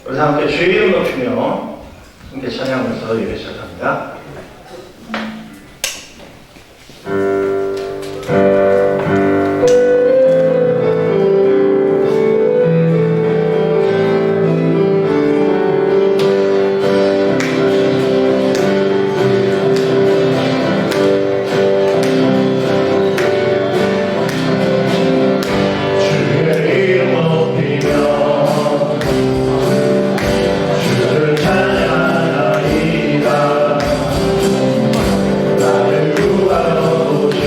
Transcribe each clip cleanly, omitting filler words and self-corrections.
우리 다 함께 주의 이름 높이며 함께 찬양하면서 예배 시작합니다. 주를 찬양하리라. 나를 구하러 오신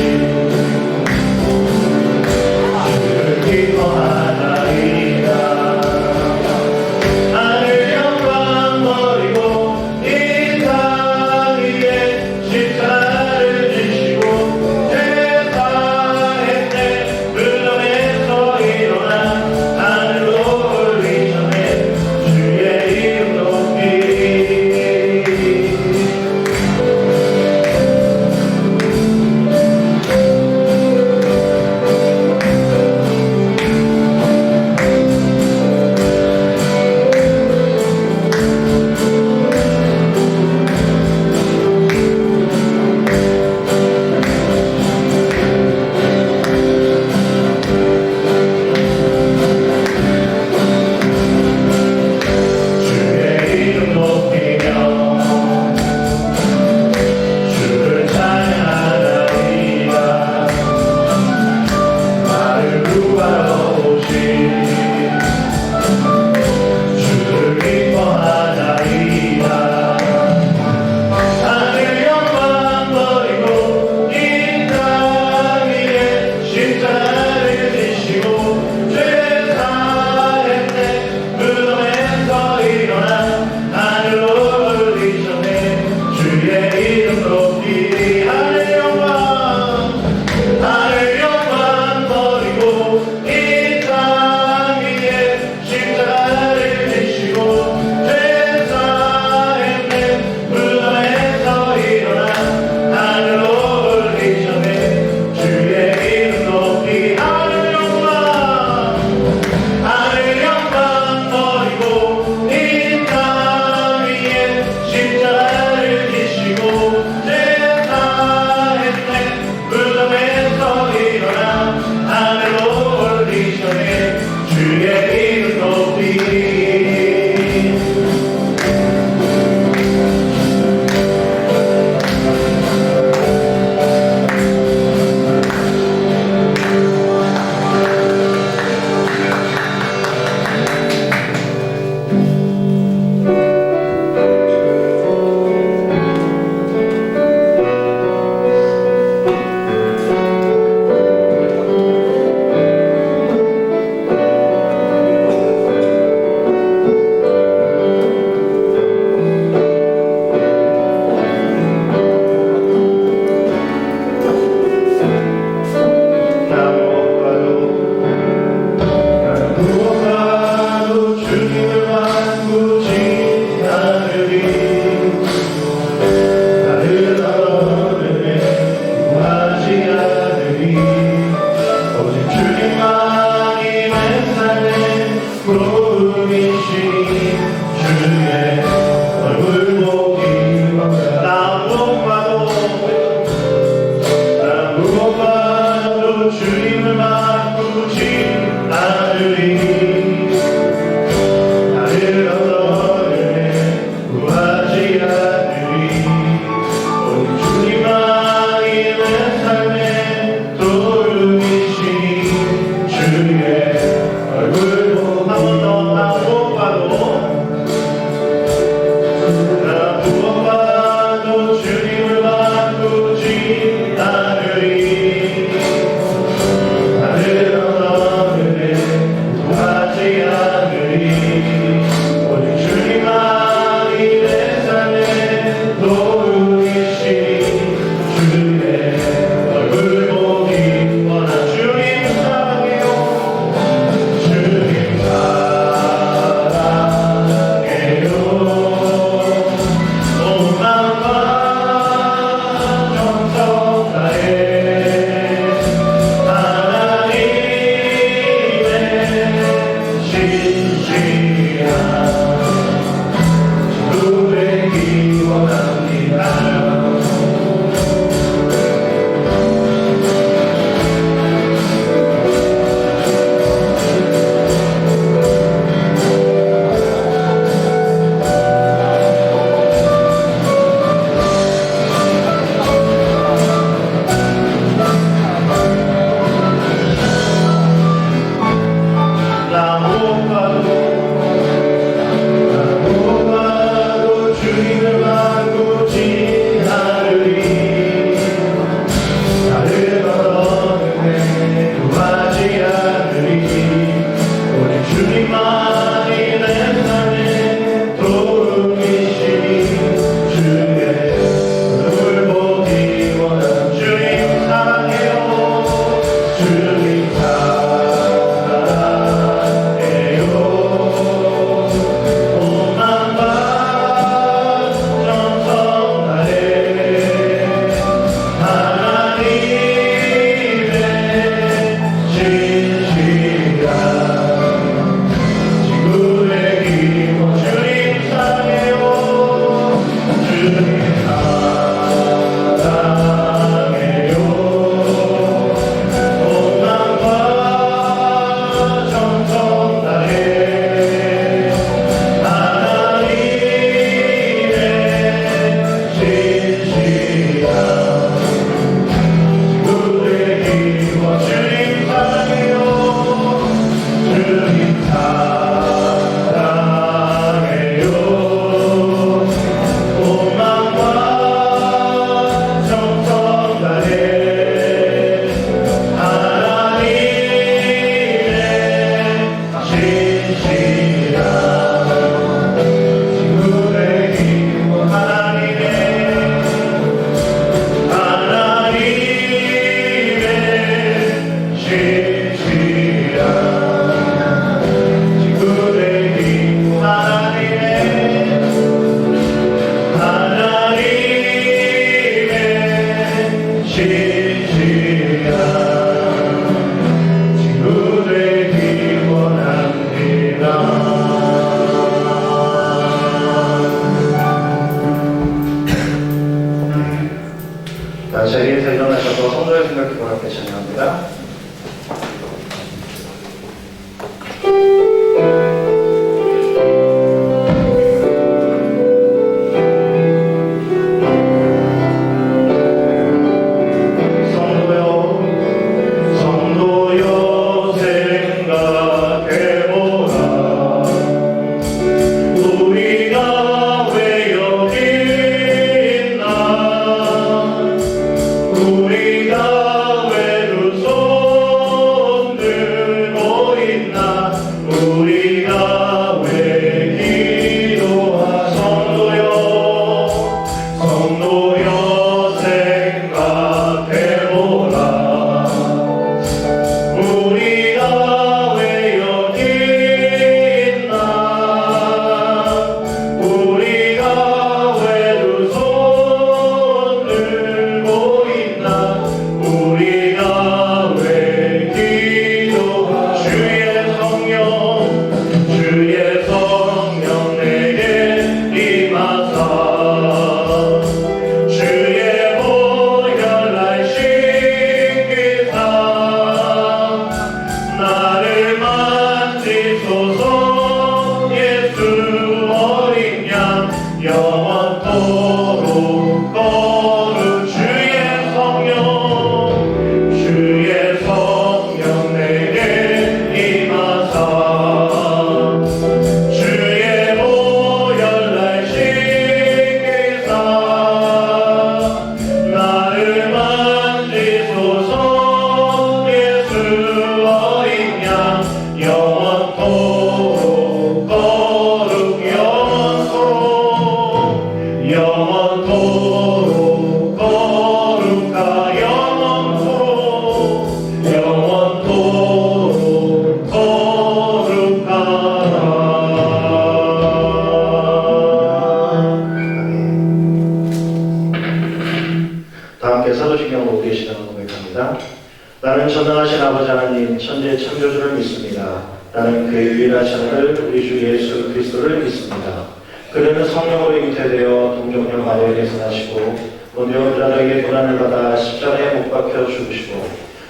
전능하신 아버지 하나님, 천지의 창조주를 믿습니다. 나는 그의 유일하신 아들 우리 주 예수 그리스도를 믿습니다. 그는 성령으로 잉태되어 동정녀 마리아에게서 나시고 본디오 빌라도에게 고난을 받아 십자가에 못 박혀 죽으시고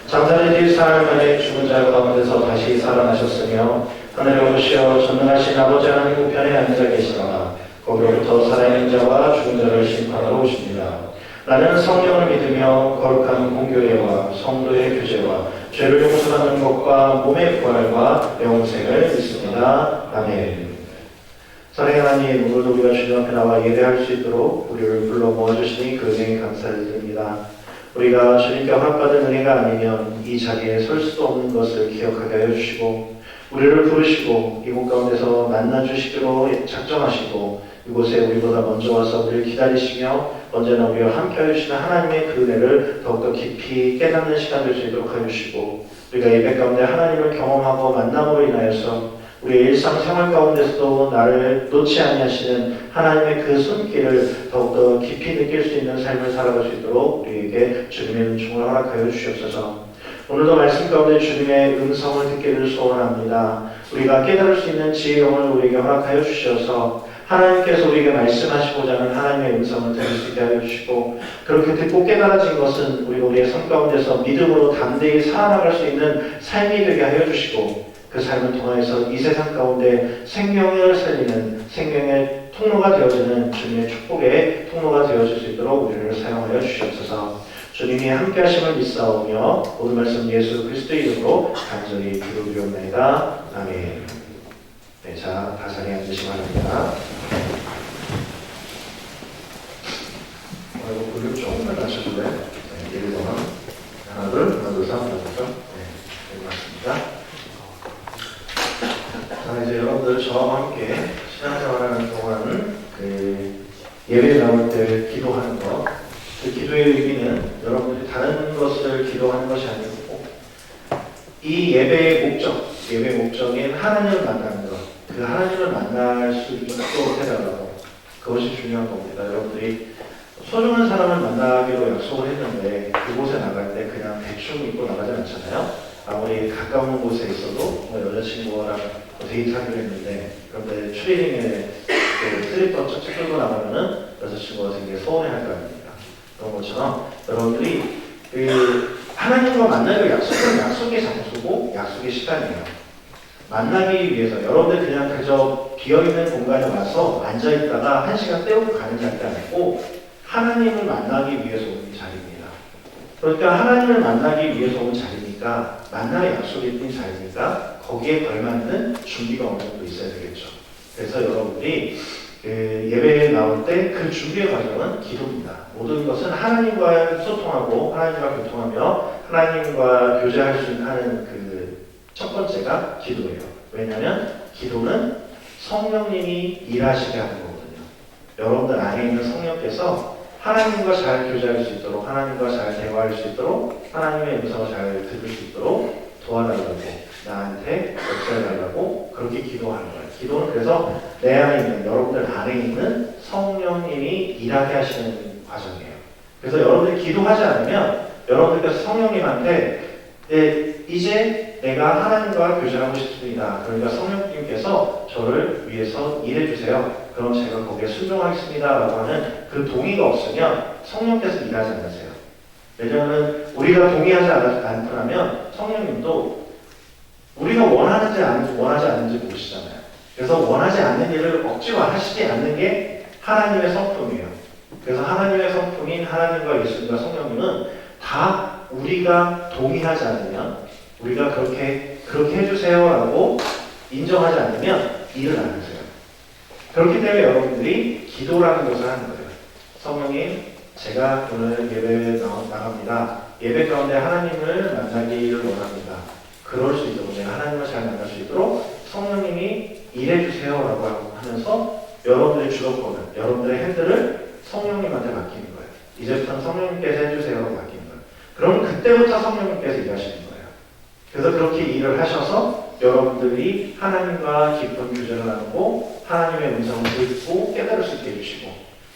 장사의 뒤 사흘 만에 죽은 자 가운데서 다시 살아나셨으며 하늘에 오르시어 전능하신 아버지 하나님 우편에 앉아 계시다가 거기로부터 살아있는 자와 죽은 자를 심판하러 오십니다. 나는 성령을 믿으며 거룩한 공교회와 성도의 교제와 죄를 용서받는 것과 몸의 부활과 영생을 믿습니다. 아멘. 사랑의 하나님, 오늘도 우리가 주님 앞에 나와 예배할 수 있도록 우리를 불러 모아주시니 그 은혜에 감사를 드립니다. 우리가 주님께 허락받은 은혜가 아니면 이 자리에 설 수도 없는 것을 기억하게 하여 주시고 우리를 부르시고 이곳 가운데서 만나주시기로 작정하시고 이곳에 우리보다 먼저 와서 우리를 기다리시며 언제나 우리와 함께 해주시는 하나님의 그 은혜를 더욱더 깊이 깨닫는 시간 될 수 있도록 해주시고 우리가 예배 가운데 하나님을 경험하고 만남으로 인하여서 우리의 일상생활 가운데서도 나를 놓지 아니하시는 하나님의 그 손길을 더욱더 깊이 느낄 수 있는 삶을 살아갈 수 있도록 우리에게 주님의 은총을 허락하여 주시옵소서. 오늘도 말씀 가운데 주님의 음성을 듣기를 소원합니다. 우리가 깨달을 수 있는 지혜로움을 우리에게 허락하여 주셔서 하나님께서 우리에게 말씀하시고자 하는 하나님의 음성을 들을 수 있게 하여 주시고 그렇게 듣고 깨달아진 것은 우리가 우리의 삶 가운데서 믿음으로 담대히 살아나갈 수 있는 삶이 되게 하여 주시고 그 삶을 통해서 이 세상 가운데 생명을 살리는 생명의 통로가 되어지는 주님의 축복의 통로가 되어질 수 있도록 우리를 사용하여 주시옵소서. 주님이 함께 하심을 믿사오며 모든 말씀 예수 그리스도의 이름으로 간절히 기도드리옵나이다. 아멘. 네, 자, 다 자리에 앉으시기 바랍니다. 이거 볼륨 조금만 낮춰줄래요? 네, 1분 동안 하나 둘, 셋, 네, 맞습니다. 자, 이제 여러분들 저와 함께 신앙생활하는 동안 예배에 나올 때 기도하는 것, 그 기도의 의미는 여러분들이 다른 것을 기도하는 것이 아니고 이 예배의 목적인 하나님을 만나는 것, 그 하나님을 만날 수 있도록 해달라고, 그것이 중요한 겁니다. 여러분들이 소중한 사람을 만나기로 약속을 했는데 그곳에 나갈 때 그냥 대충 입고 나가지 않잖아요. 아무리 가까운 곳에 있어도 여자친구랑 데이트하기로 했는데 그런데 추리닝에 슬리퍼 쩍쩍 끌고 나가면은 여자친구가 되게 서운해할 거 아닙니까? 그런 것처럼 여러분들이 하나님과 만나기로 약속은 약속의 장소고 약속의 시간이에요. 만나기 위해서 여러분들 그냥 그저 비어있는 공간에 와서 앉아있다가 1시간 때우고 가는 자리가 아니고 하나님을 만나기 위해서 오는 자리입니다. 그러니까 하나님을 만나기 위해서 온 자리니까 만날 약속이 있는 자리니까 거기에 걸맞는 준비가 어느 정도 있어야 되겠죠. 그래서 여러분들이 예배에 나올 때 그 준비의 과정은 기도입니다. 모든 것은 하나님과 소통하고 하나님과 교통하며 하나님과 교제할 수 있는 그 첫 번째가 기도예요. 왜냐하면 기도는 성령님이 일하시게 하는 거거든요. 여러분들 안에 있는 성령께서 하나님과 잘 교제할 수 있도록, 하나님과 잘 대화할 수 있도록, 하나님의 음성을 잘 들을 수 있도록 도와달라고, 나한테 역사해달라고 그렇게 기도하는 거예요. 기도는 그래서 내 안에 있는, 여러분들 안에 있는 성령님이 일하게 하시는 과정이에요. 그래서 여러분들이 기도하지 않으면 여러분들께서 성령님한테 이제 내가 하나님과 교제하고 싶습니다. 그러니까 성령님께서 저를 위해서 일해주세요. 그럼 제가 거기에 순종하겠습니다. 라고 하는 그 동의가 없으면 성령께서 일하지 않으세요. 왜냐하면 우리가 동의하지 않더라면 성령님도 우리가 원하는지 원하지 않는지 모르시잖아요. 그래서 원하지 않는 일을 억지로 하시지 않는 게 하나님의 성품이에요. 그래서 하나님의 성품인 하나님과 예수님과 성령님은 다 우리가 동의하지 않으면 우리가 그렇게 해주세요 라고 인정하지 않으면 일을 안 하세요. 그렇기 때문에 여러분들이 기도라는 것을 하는 거예요. 성령님, 제가 오늘 예배에 나갑니다. 예배 가운데 하나님을 만나기를 원합니다. 그럴 수 있도록, 내가 하나님을 잘 만날 수 있도록 성령님이 일해주세요 라고 하면서 여러분들의 주도권을, 여러분들의 핸들을 성령님한테 맡기는 거예요. 이제부터는 성령님께서 해주세요 라고 맡기는 거예요. 그럼 그때부터 성령님께서 일하시는 거예요. 그래서 그렇게 일을 하셔서 여러분들이 하나님과 깊은 교제를 나누고 하나님의 음성을 듣고 깨달을 수 있게 해주시고,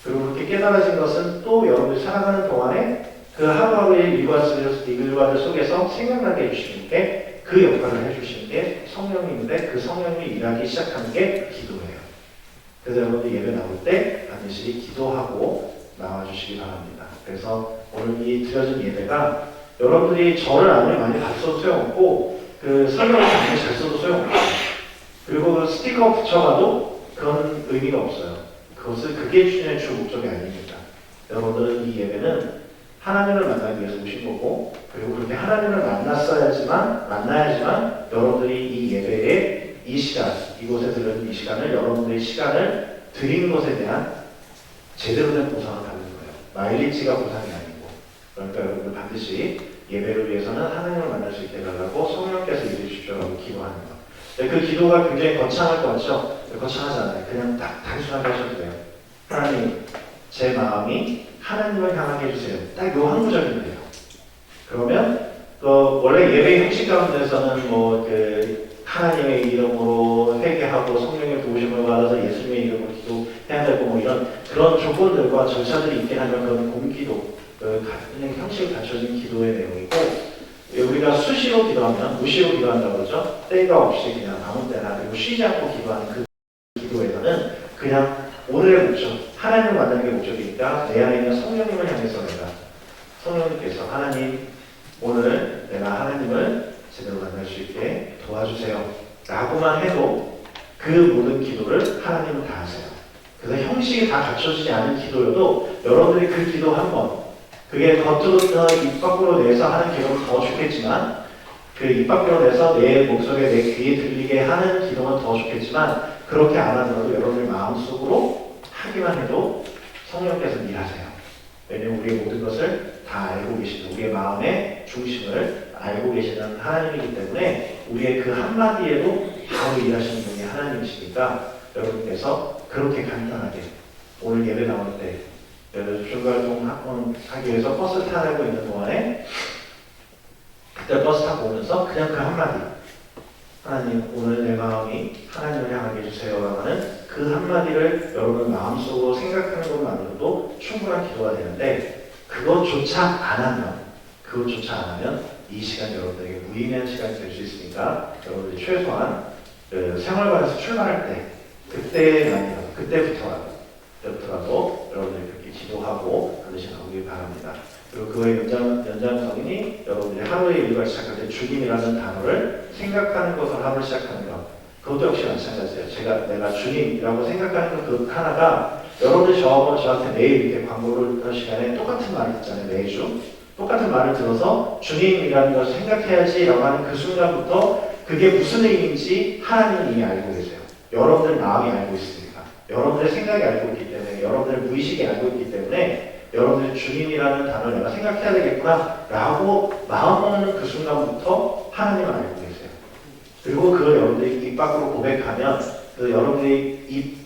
그리고 그렇게 깨달아진 것은 또 여러분들이 살아가는 동안에 그 하루하루의 일과들 속에서 생각나게 해주시는 게 그 역할을 해주시는 게 성령님인데 그 성령님이 일하기 시작하는 게 기도예요. 그래서 여러분들 예배 나올 때 반드시 기도하고 나와주시기 바랍니다. 그래서 오늘 이 드려진 예배가 여러분들이 저를 아무리 많이 봤어도 소용없고 그 설명을 아무리 잘 써도 소용없고 그리고 그 스티커 붙여가도 그런 의미가 없어요. 그게 주님의 주 목적이 아닙니다. 여러분들은 이 예배는 하나님을 만나기 위해서 오신 거고 그리고 그렇게 하나님을 만나야지만 여러분들이 이 예배에 이 시간, 이곳에 들은 이 시간을 여러분들의 시간을 드린 것에 대한 제대로 된 보상을 받는 거예요. 마일리지가 보상이 아니고. 그러니까 여러분들 반드시 예배를 위해서는 하나님을 만날 수 있게 해달라고 성령께서 이루어 주십시오라고 기도하는 거. 그 기도가 굉장히 거창할 것 같죠? 거창하지 않아요. 그냥 딱 단순하게 하셔도 돼요. 하나님, 제 마음이 하나님을 향하게 해주세요. 딱 요 한 구절인데요. 그러면 원래 예배 형식 가운데서는 하나님의 이름으로 회개하고 성령의 도우심을 받아서 예수님의 이름으로 기도해야 되고 이런 그런 조건들과 절차들이 있긴 하지만 그건 공기도 그냥 형식이 갖춰진 기도의 내용이고 우리가 수시로 기도하면 무시로 기도한다고 그러죠. 때가 없이 그냥 아무 때나 그리고 쉬지 않고 기도하는 그 기도에서는 그냥 오늘의 목적, 하나님을 만나는 게 목적이니까 내 안에 있는 성령님을 향해서 내가 성령님께서 하나님 오늘 내가 하나님을 제대로 만날 수 있게 도와주세요 라고만 해도 그 모든 기도를 하나님은 다 하세요. 그래서 형식이 다 갖춰지지 않은 기도여도 여러분들이 그 기도 한 번 그게 겉으로 입 밖으로 내서 하는 기도는 더 좋겠지만 그 입 밖으로 내서 내 목소리에 내 귀에 들리게 하는 기도는 더 좋겠지만 그렇게 안 하더라도 여러분의 마음속으로 하기만 해도 성령께서 일하세요. 왜냐하면 우리의 모든 것을 다 알고 계시는 우리의 마음의 중심을 알고 계시는 하나님이기 때문에 우리의 그 한마디에도 바로 일하시는 분이 하나님이시니까 여러분께서 그렇게 간단하게 오늘 예배 나올 때 중간활동 하기 위해서 버스 타고 있는 동안에 그때 버스 타고 오면서 그냥 그 한마디 하나님 오늘 내 마음이 하나님을 향하게 해주세요 라는 그 한마디를 여러분 마음속으로 생각하는 것만으로도 충분한 기도가 되는데 그것조차 안 하면 이 시간 여러분들에게 무의미한 시간이 될 수 있으니까 여러분들이 최소한 생활관에서 출발할 때 그때부터라도 여러분들이 그렇게 기도하고 반드시 나오길 바랍니다. 그리고 그의 연장성이 여러분들이 하루의 일과 시작할 때 주님이라는 단어를 생각하는 것으로 하루를 시작하는 것. 그것도 역시 마찬가지예요. 내가 주님이라고 생각하는 것 그 하나가 여러분들이 저한테 매일 이렇게 광고를 하는 시간에 똑같은 말을 듣잖아요. 매주. 똑같은 말을 들어서 주님이라는 것을 생각해야지라고 하는 그 순간부터 그게 무슨 의미인지 하나님은 이미 알고 계세요. 여러분들 마음이 알고 있으니까. 여러분들의 생각이 알고 있기 때문에 여러분들의 무의식이 알고 있기 때문에 여러분들이 주님이라는 단어를 내가 생각해야 되겠구나 라고 마음먹는 그 순간부터 하나님은 알고 계세요. 그리고 그걸 여러분들이 입 밖으로 고백하면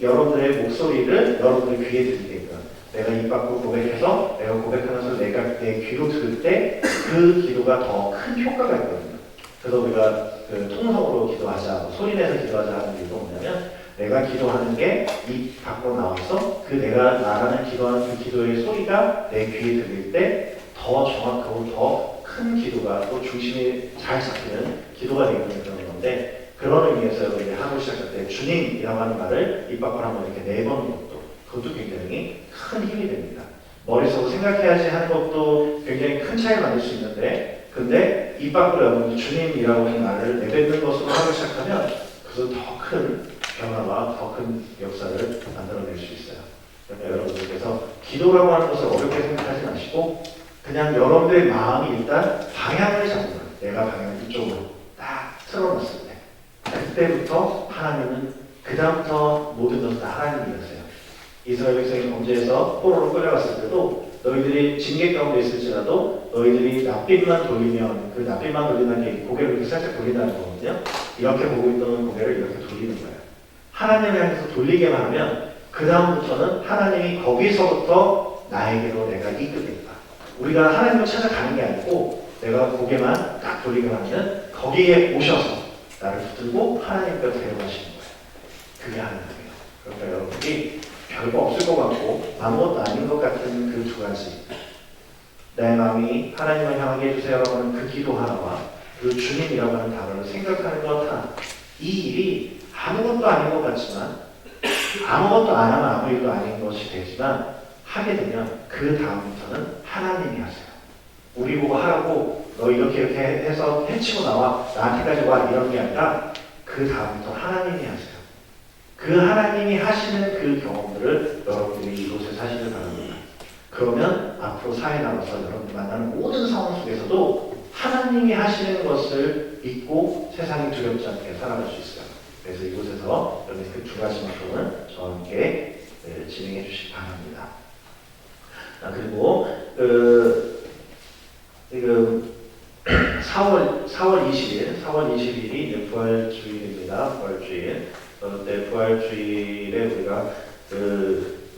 여러분들의 목소리를 여러분들의 귀에 들리게끔 내가 입 밖으로 고백해서 내가 고백하면서 내가 내 귀로 들을 때 그 기도가 더 큰 효과가 있거든요. 그래서 우리가 통성으로 기도하자, 소리내서 기도하자 하는 이유가 뭐냐면 내가 기도하는 게 입 밖으로 나와서 내가 나가는 기도하는 그 기도의 소리가 내 귀에 들릴 때 더 정확하고 더 큰 기도가 또 중심이 잘 잡히는 기도가 되는 그런 건데 그런 의미에서 여러분이 하루 시작할 때 주님이라고 하는 말을 입 밖으로 한번 이렇게 내보는 그것도 굉장히 큰 힘이 됩니다. 머릿속으로 생각해야지 하는 것도 굉장히 큰 차이를 만들 수 있는데 근데 입 밖으로 여러분이 주님이라고 하는 말을 내뱉는 것으로 하루 시작하면 그래서 더 큰 변화와 더 큰 역사를 만들어낼 수 있어요. 그러니까 여러분들께서 기도라고 하는 것을 어렵게 생각하지 마시고 그냥 여러분들의 마음이 일단 방향을 잡는 거예요. 내가 방향을 이쪽으로 딱 틀어놨을 때 그때부터 하나님은 그 다음부터 모든 것을 다 하나님이었어요. 이스라엘 백성이 범죄해서 포로로 끌려갔을 때도 너희들이 징계 가운데 있을지라도 너희들이 낯빛만 돌리면 그 낯빛만 돌린다는 게 고개를 이렇게 살짝 돌린다는 거거든요. 이렇게 보고 있던 고개를 이렇게 돌리는 거예요. 하나님을 향해서 돌리게만 하면 그 다음부터는 하나님이 거기서부터 나에게로 내가 이끌겠다. 우리가 하나님을 찾아가는 게 아니고 내가 고개만 딱 돌리게만 하면 거기에 오셔서 나를 붙들고 하나님께로 데려가시는 거예요. 그게 하나님이에요. 그러니까 여러분이 별거 없을 것 같고 아무것도 아닌 것 같은 그 두 가지 내 마음이 하나님을 향하게 해주세요라고 하는 그 기도 하나와 그 주님이라고 하는 단어를 생각하는 것 하나, 이 일이 아무것도 아닌 것 같지만 아무것도 안 하면 아무 일도 아닌 것이 되지만 하게 되면 그 다음부터는 하나님이 하세요. 우리 보고 하라고 너 이렇게 해서 해치고 나와 나한테까지 와 이런 게 아니라 그 다음부터 하나님이 하세요. 그 하나님이 하시는 그 경험들을 여러분들이 이곳에 사시길 바랍니다. 그러면 앞으로 사회 나가서 여러분들 만나는 모든 상황 속에서도 하나님이 하시는 것을 믿고 세상이 두렵지 않게 살아갈 수 있어요. 그래서 이곳에서 여러분 그 두 가지만큼은 저와 함께 진행해 주시기 바랍니다. 그리고 지금 4월 20일이 부활주일입니다. 부활주일. 그때 부활주일에 우리가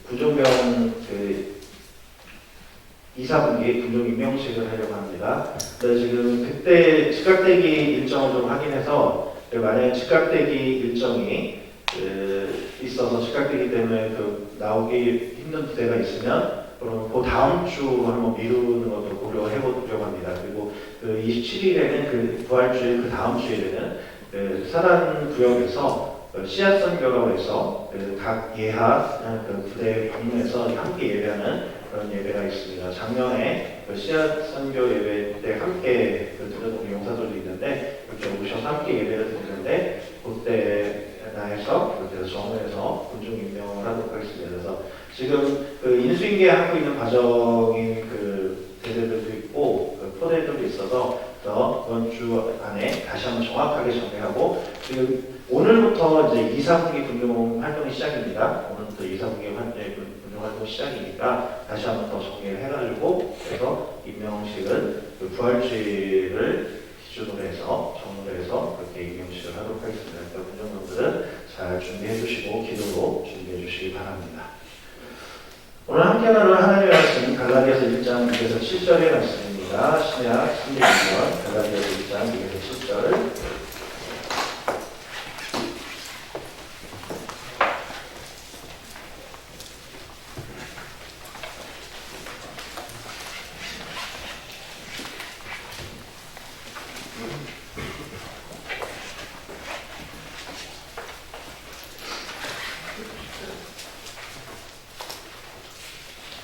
구종병 2, 4분기 군종 임명식을 하려고 합니다. 지금 그때 즉각대기 일정을 좀 확인해서 만약에 즉각대기 일정이 있어서 즉각대기 때문에 나오기 힘든 부대가 있으면 그럼 그 다음 주 한번 미루는 것도 고려해 보려고 합니다. 그리고 27일에는 그 부활주일 그 다음 주일에는 사단 구역에서 씨앗 선교라고 해서 각 예하 부대 방문해서 함께 예배하는 그런 예배가 있습니다. 작년에 씨앗 선교 예배 때 함께 들었던 용사들도 있는데 이렇게 오셔서 함께 예배를 드리는데 그때 나에서 그때서 정원에서 군중 임명을 하도록 하겠습니다. 그래서 지금 인수인계 하고 있는 과정인 대대들도 있고 포대들도 있어서 이번 주 안에 다시 한번 정확하게 정리하고 지금 오늘부터 이제 2, 4분기 군용 활동이 시작입니다. 오늘부터 2, 4분기 군용 활동 시작이니까 다시 한번 더 정리를 해가지고 그래서 임명식은 부활주일을 기준으로 해서 정리를 해서 그렇게 임명식을 하도록 하겠습니다. 그러니까 군용분들은 잘 준비해 주시고 기도로 준비해 주시기 바랍니다. 오늘 함께 나눌 하나님의 말씀 갈라디아서 1장 6에서 7절의 말씀입니다. 신약 300년 갈라디아서 1장 6에서 7절.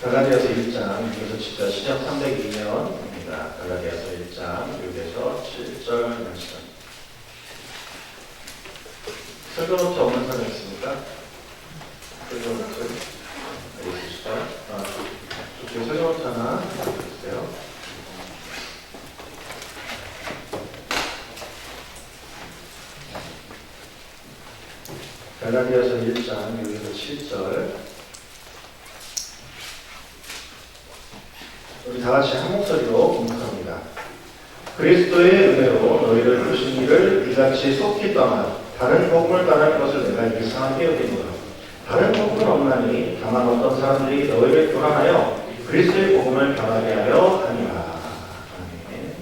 갈라디아서 1장 6에서 7절 시작 302년입니다. 갈라디아서 1장 6에서 7절 말씀. 설교노트 없는 사람 있습니까? 설교노트 있으시죠? 저쪽에 설교노트 하나 주세요. 갈라디아서 1장 6에서 7절 우리 다같이 한 목소리로 공독합니다. 그리스도의 은혜로 너희를 부르신 이를 이같이 속히 떠나 다른 복음을 따르는 것을 내가 이상하게 여기노라. 다른 복음은 없나니 다만 어떤 사람들이 너희를 교란하여 그리스도의 복음을 변하게 하려 하니라. 아멘.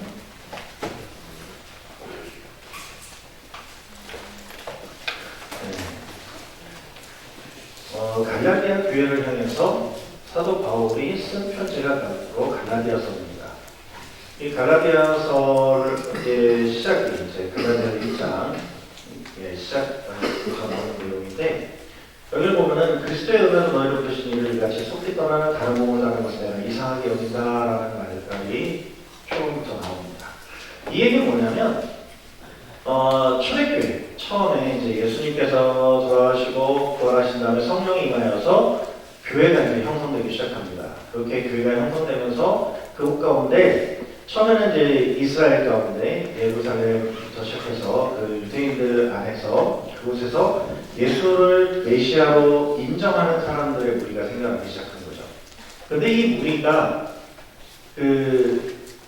갈라디아 교회를 향해서 사도 바울이 쓴 편지가 바로 갈라디아서입니다. 이 갈라디아서의 시작이 이제 갈라디아 1장 시작부터 나오는 내용인데 여기를 보면은 그리스도의 은혜로 너희를 부르신 이를 같이 속히 떠나는 다른 복음을 따르는 것을 내가 이상하게 여긴다라는 말까지 초반부터 나옵니다. 이 얘기는 뭐냐면 초대교회 처음에 이제 예수님께서 돌아가시고 부활하신 다음에 성령이 임하여서 교회가 이제 형성되기 시작합니다. 그렇게 교회가 형성되면서 그 가운데 처음에는 이제 이스라엘 가운데 예루살렘부터 시작해서 그 유대인들 안에서 그곳에서 예수를 메시아로 인정하는 사람들의 무리가 생겨나기 시작한 거죠. 그런데 이 무리가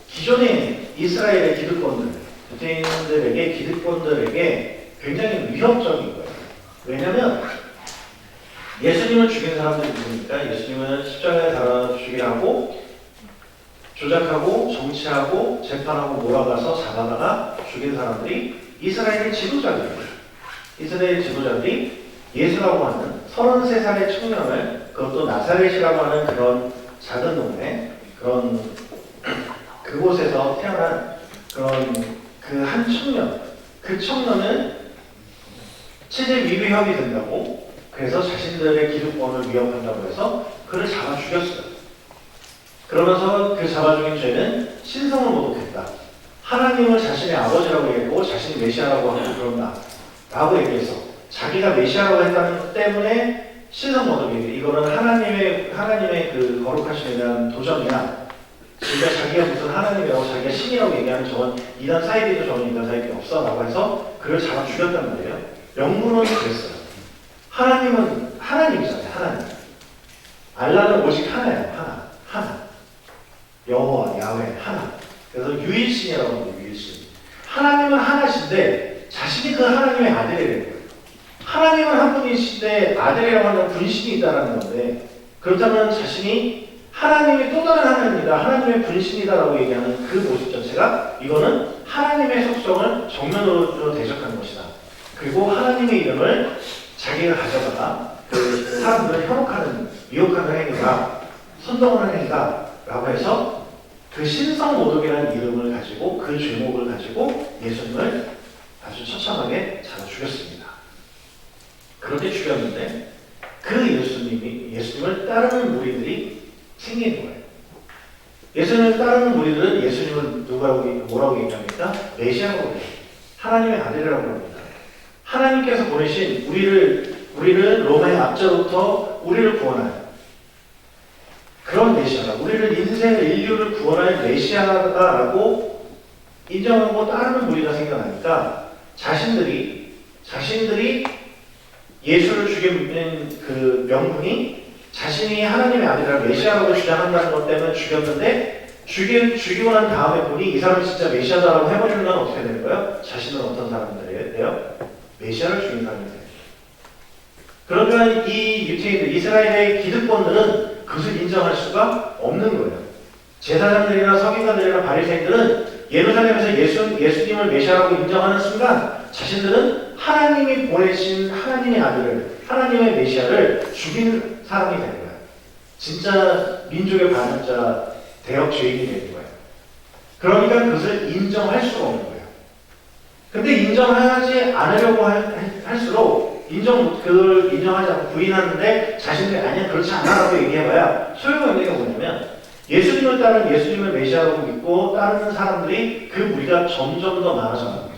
기존의 이스라엘의 기득권들, 유대인들에게 기득권들에게 굉장히 위협적인 거예요. 왜냐하면 예수님을 죽인 사람들이 누구니까 예수님은 십자가에 달아 죽이라고 조작하고 정치하고 재판하고 몰아가서 잡아다가 죽인 사람들이 이스라엘의 지도자들이에요. 이스라엘 지도자들이 예수라고 하는 33살의 청년을 그것도 나사렛이라고 하는 그런 작은 동네 그런 그곳에서 태어난 그런 그 한 청년, 그 청년은 체제 위배형이 된다고, 그래서 자신들의 기득권을 위협한다고 해서 그를 잡아 죽였어요. 그러면서 그 잡아 죽인 죄는 신성을 모독했다. 하나님을 자신의 아버지라고 얘기했고 자신이 메시아라고 하고 그런다 라고 얘기해서 자기가 메시아라고 했다는 것 때문에 신성 모독이, 이거는 하나님의 그 거룩하심에 대한 도전이야. 진짜 자기가 무슨 하나님이라고 자기가 신이라고 얘기하는 저건 이단 사이비도 저건 이단 사이비 없어 라고 해서 그를 잡아 죽였단 말이에요. 영문은 그랬어요. 하나님은 하나님이잖아요. 하나님. 알라는 오직 하나예요. 하나. 여호와, 야훼, 하나. 그래서 유일신이라고 합니다. 유일신. 하나님은 하나신데 자신이 그 하나님의 아들이라는 거예요. 하나님은 한 분이신데 아들이라고 하는 분신이 있다는 건데, 그렇다면 자신이 하나님이 또 다른 하나님이다, 하나님의 분신이다라고 얘기하는 그 모습 자체가, 이거는 하나님의 속성을 정면으로 대적하는 것이다. 그리고 하나님의 이름을 자기가 가져다가 그 사람들을 현혹하는, 미혹하는 행위가, 선동하는 행위가 라고 해서 그 신성 모독이라는 이름을 가지고, 그 죄목을 가지고 예수님을 아주 처참하게 잡아 죽였습니다. 그렇게 죽였는데 그 예수님을 따르는 무리들이 생긴 거예요. 예수님을 따르는 무리들은 예수님을 뭐라고 얘기합니까? 메시아라고 해요. 하나님의 아들이라고 합니다. 하나님께서 보내신 우리를 로마의 압제로부터 우리를 구원하는 그런 메시아다. 우리를 인류를 구원할 메시아다라고 인정하고 따르는 무리가 생겨나니까 자신들이 예수를 죽인 그 명분이 자신이 하나님의 아들이라 메시아라고 주장한다는 것 때문에 죽였는데, 죽이고 난 다음에 보니 이 사람이 진짜 메시아다라고 해버리는 건 어떻게 되는 거예요? 자신은 어떤 사람들이에요? 메시아를 죽인 사람이 돼요. 그러니까 이 유태인들, 이스라엘의 기득권들은 그것을 인정할 수가 없는 거예요. 제사장들이나 서기관들이나 바리새인들은 예루살렘에서 예수님을 메시아라고 인정하는 순간 자신들은 하나님이 보내신 하나님의 아들을, 하나님의 메시아를 죽인 사람이 되는 거예요. 진짜 민족의 반역자, 대역 죄인이 되는 거예요. 그러니까 그것을 인정할 수가 없는 거예요. 근데 인정하지 않으려고 할수록 그걸 인정하지 않고 부인하는데 자신들이 아니야 그렇지 않아라고 얘기해봐야 소용없는 게 뭐냐면, 예수님을 따르는 예수님을 메시아라고 믿고 따르는 사람들이 그 무리가 점점 더 많아져 가는 거잖아요.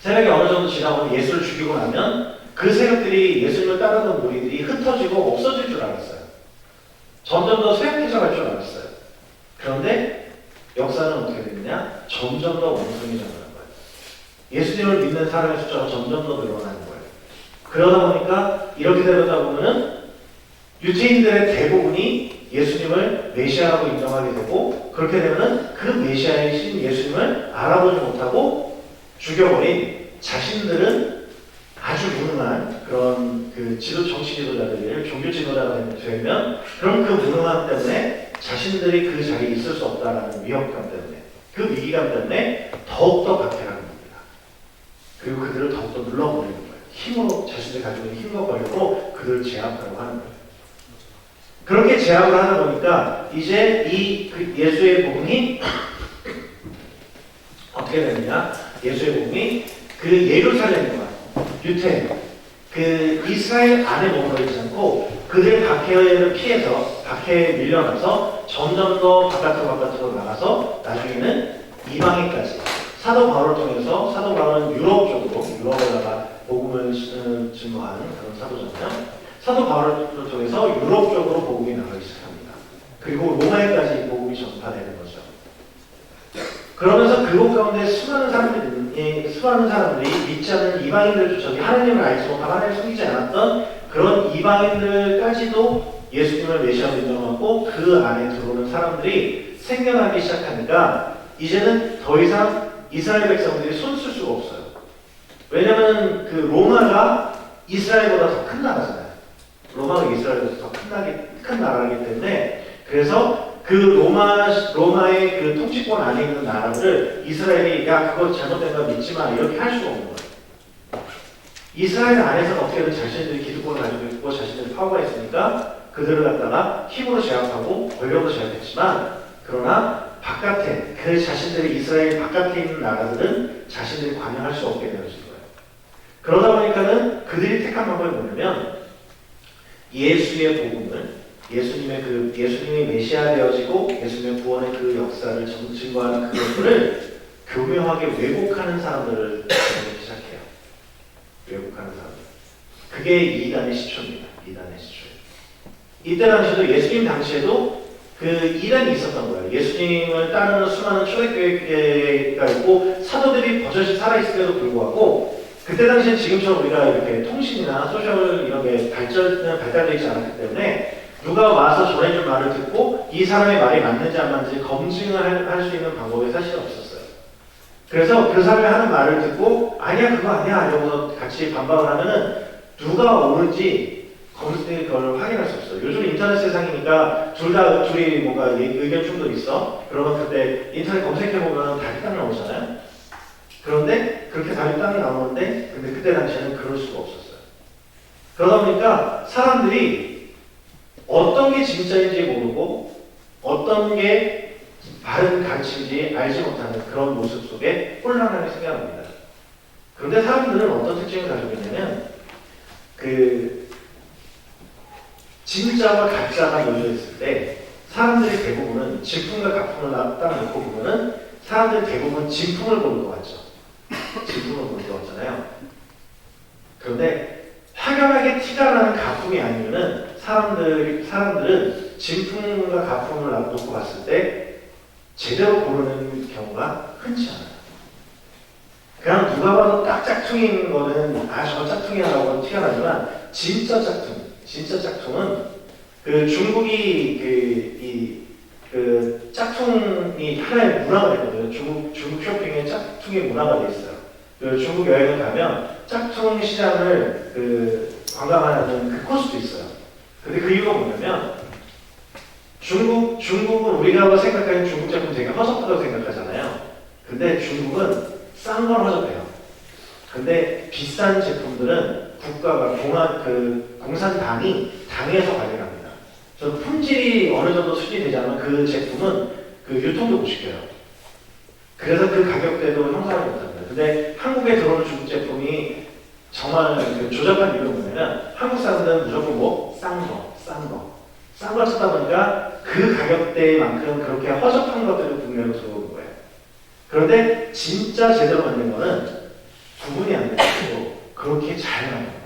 세력이 어느 정도 지나고 예수를 죽이고 나면 그 세력들이, 예수님을 따르던 무리들이 흩어지고 없어질 줄 알았어요. 점점 더 쇠약해져 갈 줄 알았어요. 그런데 역사는 어떻게 됐느냐? 점점 더 원성해져 가는 거예요. 예수님을 믿는 사람의 숫자가 점점 더 늘어나는 거예요. 그러다 보니까 이렇게 되다 보면은 유태인들의 대부분이 예수님을 메시아라고 인정하게 되고, 그렇게 되면은 그 메시아이신 예수님을 알아보지 못하고 죽여버린 자신들은 아주 무능한 그런 그 정치 지도자들이 종교 지도자가 되면, 그럼 그 무능함 때문에 자신들이 그 자리에 있을 수 없다라는 위협감 때문에, 그 위기감 때문에 더욱더 박해하는 겁니다. 그리고 그들을 더욱더 눌러버리는 거예요. 힘으로, 자신들이 가지고 있는 힘과 권력으로 그들을 제압하려고 하는 거예요. 그렇게 제압을 하다 보니까 이제 예수의 복음이 어떻게 되느냐? 예수의 복음이 그 예루살렘과 유태, 그 이스라엘 안에 머물러 있지 않고 그들의 박해를 피해서, 박해에 밀려나서 점점 더 바깥으로 나가서 나중에는 이방인까지, 사도 바울을 통해서, 사도 바울은 유럽에다가 복음을 증거하는 그런 사도잖아요. 사도 바울을 통해서 유럽 쪽으로 복음이 나가기 시작합니다. 그리고 로마에까지 복음이 전파되는 거죠. 그러면서 그곳 가운데 수많은 사람들이 믿지 않는 이방인들조차도 하나님을 알지 못하고 하나님을 숨기지 않았던 그런 이방인들까지도 예수님을 메시아로 인정하고 그 안에 들어오는 사람들이 생겨나기 시작하니까 이제는 더 이상 이스라엘 백성들이 손 쓸 수가 없어요. 왜냐하면 그 로마가 이스라엘보다 더 큰 나라잖아요. 로마가 이스라엘보다 더 큰 나라이기 때문에, 그래서 그 로마의 그 통치권 안에 있는 나라들을 이스라엘이 야 그거 잘못된 거 믿지 마 이렇게 할 수가 없는 거예요. 이스라엘 안에서는 어떻게든 자신들이 기득권을 가지고 있고 자신들이 파워가 있으니까 그들을 갖다가 힘으로 제압하고 권력으로 제압했지만, 그러나 바깥에, 그 자신들이 이스라엘 바깥에 있는 나라들은 자신들이 관여할 수 없게 되어진 거예요. 그러다 보니까는 그들이 택한 방법이 뭐냐면 예수의 복음을, 예수님이 메시아 되어지고 예수님의 구원의 그 역사를 증거하는 그것을 교묘하게 왜곡하는 사람들을 시작해요. 왜곡하는 사람들. 그게 이단의 시초입니다. 이단의 시초. 이때 당시도 예수님 당시에도 그 이단이 있었던 거예요. 예수님을 따르는 수많은 초대교회가 있고 사도들이 버젓이 살아있음에도 불구하고 그때 당시엔 지금처럼 우리가 이렇게 통신이나 소셜 이런 게 발달되어 있지 않았기 때문에 누가 와서 전해준 말을 듣고 이 사람의 말이 맞는지 안 맞는지 검증을 할 수 있는 방법이 사실 없었어요. 그래서 그 사람이 하는 말을 듣고 아니야 그거 아니야 이러고서 같이 반박을 하면은 누가 옳은지 그걸 확인할 수 없어요. 요즘 인터넷 세상이니까 둘이 뭔가 의견 충돌 있어. 그러면 그때 인터넷 검색해보면 답이 딱 나오잖아요. 그런데 그렇게 답이 딱 나오는데 근데 그때 당시에는 그럴 수가 없었어요. 그러다 보니까 사람들이 어떤 게 진짜인지 모르고 어떤 게 바른 가르침인지 알지 못하는 그런 모습 속에 혼란함이 생겨납니다. 그런데 사람들은 어떤 특징을 가지고 있냐면 진짜와 가짜가 놓여 있을 때 사람들이 대부분은 진품과 가품을 딱 놓고 보면은 사람들이 대부분 진품을 보는 것 같죠. 진품을 보는 것 같잖아요. 그런데 확연하게 티가 나는 가품이 아니면은 사람들은 진품과 가품을 놓고 봤을 때 제대로 고르는 경우가 흔치 않아요. 그냥 누가 봐도 딱 짝퉁인 거는 저 짝퉁이라고 티가 나지만 진짜 짝퉁은 그 중국이 그 짝퉁이 하나의 문화가 있거든요. 중국 쇼핑에 짝퉁의 문화가 돼 있어요. 그 중국 여행을 가면 짝퉁 시장을 관광하는 그 코스도 있어요. 근데 그 이유가 뭐냐면 중국은 우리가 생각하는 중국 제품 되게 허접하다고 생각하잖아요. 근데 중국은 싼 건 허접해요. 근데 비싼 제품들은 국가가 공산당이 당에서 관리합니다. 그래서 품질이 어느 정도 수준이 되지 않으면 그 제품은 유통도 못 시켜요. 그래서 그 가격대도 형성하지 못합니다. 근데 한국에 들어오는 중국 제품이 정말 조잡한 이유가 뭐냐면 한국 사람들은 무조건 싼 거 찾다 보니까 그 가격대만큼 그렇게 허접한 것들을 국내로 들어오는 거예요. 그런데 진짜 제대로 만든 거는 구분이 안 되고 그렇게 잘 만들어놨어요.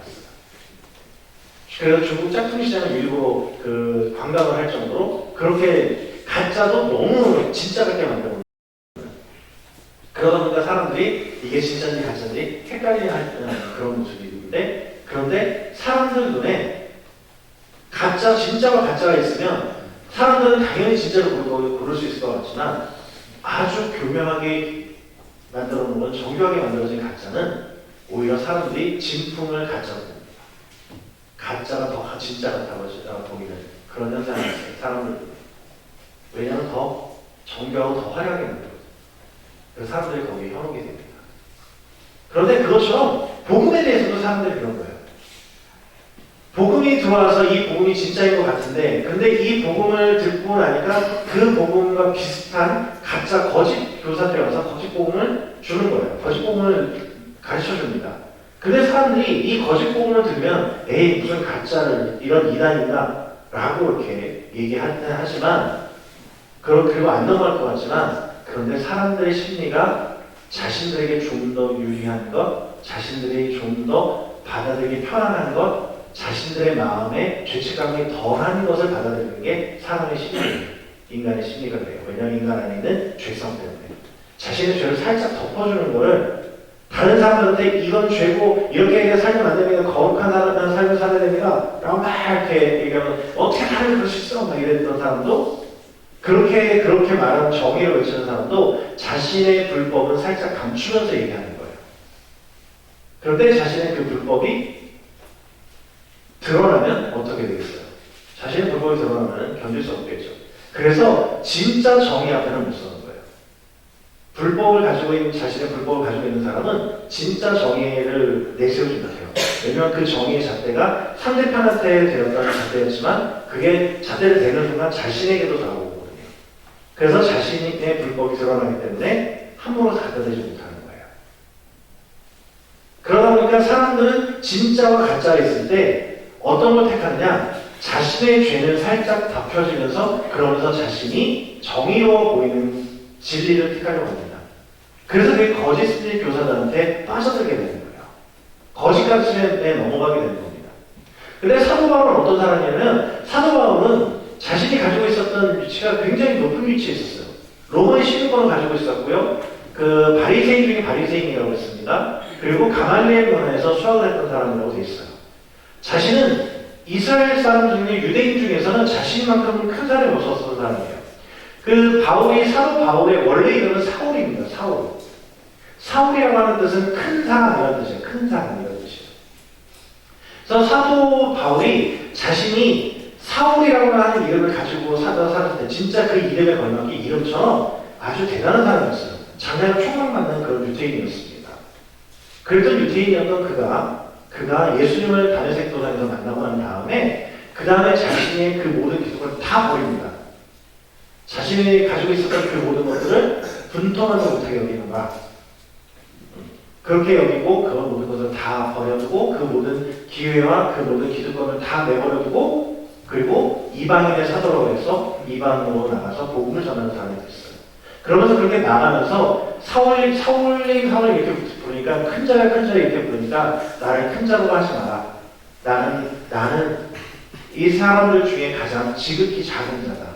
그래서 중국 짝퉁 시장을 일부러 관광을 할 정도로 그렇게 가짜도 너무 진짜 같게 만들어놓은 거예요. 그러다 보니까 사람들이 이게 진짜인지 가짜인지 헷갈려하는 그런 모습이 있는데 그런데 사람들 눈에 진짜와 가짜가 있으면 사람들은 당연히 진짜를 고를 수 있을 것 같지만 아주 교묘하게 만들어 놓은 정교하게 만들어진 가짜는 오히려 사람들이 진품을 가짜로 봅니다. 가짜가 더 진짜 같다고 보이는 그런 현상이 있어요. 사람들. 왜냐하면 더 정교하고 더 화려하게 만들어요. 그래서 사람들이 거기에 현혹이 됩니다. 그런데 그것처럼 복음에 대해서도 사람들이 그런 거예요. 복음이 들어와서 이 복음이 진짜인 것 같은데 근데 이 복음을 듣고 나니까 그 복음과 비슷한 가짜 거짓 교사들이 와서 거짓 복음을 주는 거예요. 거짓 복음을 가르쳐 줍니다. 근데 사람들이 이 거짓 복음을 들으면 에이 무슨 가짜를 이런 이단인가 라고 이렇게 얘기하지만 그리고 안 넘어갈 것 같지만 그런데 사람들의 심리가 자신들에게 좀 더 유리한 것, 자신들이 좀 더 받아들이기 편안한 것, 자신들의 마음에 죄책감이 덜한 것을 받아들이는 게 사람의 심리예요. 인간의 심리가 그래요. 왜냐하면 인간 안에 있는 죄성 때문에. 자신의 죄를 살짝 덮어주는 거를 다른 사람들한테 이건 죄고 이렇게 살면 안 됩니다. 거룩한 삶을 살아야 됩니다. 라고 막 이렇게 얘기하면 어떻게 하늘 그럴 수 있어? 막 이랬던 사람도 그렇게 말하는 정의를 외치는 사람도 자신의 불법은 살짝 감추면서 얘기하는 거예요. 그런데 자신의 그 불법이 드러나면 어떻게 되겠어요? 자신의 불법이 드러나면 견딜 수 없겠죠. 그래서 진짜 정의 앞에는 못 서는 거예요. 자신의 불법을 가지고 있는 사람은 진짜 정의를 내세우지 못해요. 왜냐하면 그 정의의 잣대가 상대편한테 되었다는 잣대였지만 그게 잣대를 대는 순간 자신에게도 돌아오거든요. 그래서 자신의 불법이 드러나기 때문에 함부로 받아들이지 못하는 거예요. 그러다 보니까 사람들은 진짜와 가짜가 있을 때 어떤 걸 택하느냐? 자신의 죄는 살짝 덮여지면서 그러면서 자신이 정의로워 보이는 진리를 택하려고 합니다. 그래서 그 거짓 교사들한테 빠져들게 되는 거예요. 거짓가르침에 넘어가게 되는 겁니다. 근데 사도 바울은 어떤 사람이냐면 사도 바울은 자신이 가지고 있었던 위치가 굉장히 높은 위치에 있었어요. 로마의 시민권을 가지고 있었고요. 그 바리새인 중에 바리새인이라고 했습니다. 그리고 가말리엘 문화에서 수학을 했던 사람이라고 되어 있어요. 자신은 이스라엘 사람 중에 유대인 중에서는 자신만큼 큰 사람이 없었던 사람이에요. 그 바울이 사도 바울의 원래 이름은 사울입니다. 사울. 사울이라고 하는 뜻은 큰 사람이라는 뜻이에요. 큰 사람이라는 뜻이에요. 그래서 사도 바울이 자신이 사울이라고 하는 이름을 가지고 살았을 때 진짜 그 이름에 걸맞게 이름처럼 아주 대단한 사람이었어요. 장래가 총망받는 그런 유태인이었습니다. 그랬던 유태인이었던 그가 예수님을 다메섹 도상에서 만나고 난 다음에 그 다음에 자신의 그 모든 기술을 다 버립니다. 자신이 가지고 있었던 그 모든 것들을 분통하지 못하게 여기는 거야. 그렇게 여기고 그 모든 것을 다 버려두고 그 모든 기회와 그 모든 기득권을 다 내버려두고 그리고 이방인의 사도라고 해서 이방으로 나가서 복음을 전하는 사람이 됐어요. 그러면서 그렇게 나가면서 사울이 이렇게 부르니까 큰 자야 이렇게 부르니까 나를 큰 자로 하지 마라. 나는 이 사람들 중에 가장 지극히 작은 자다.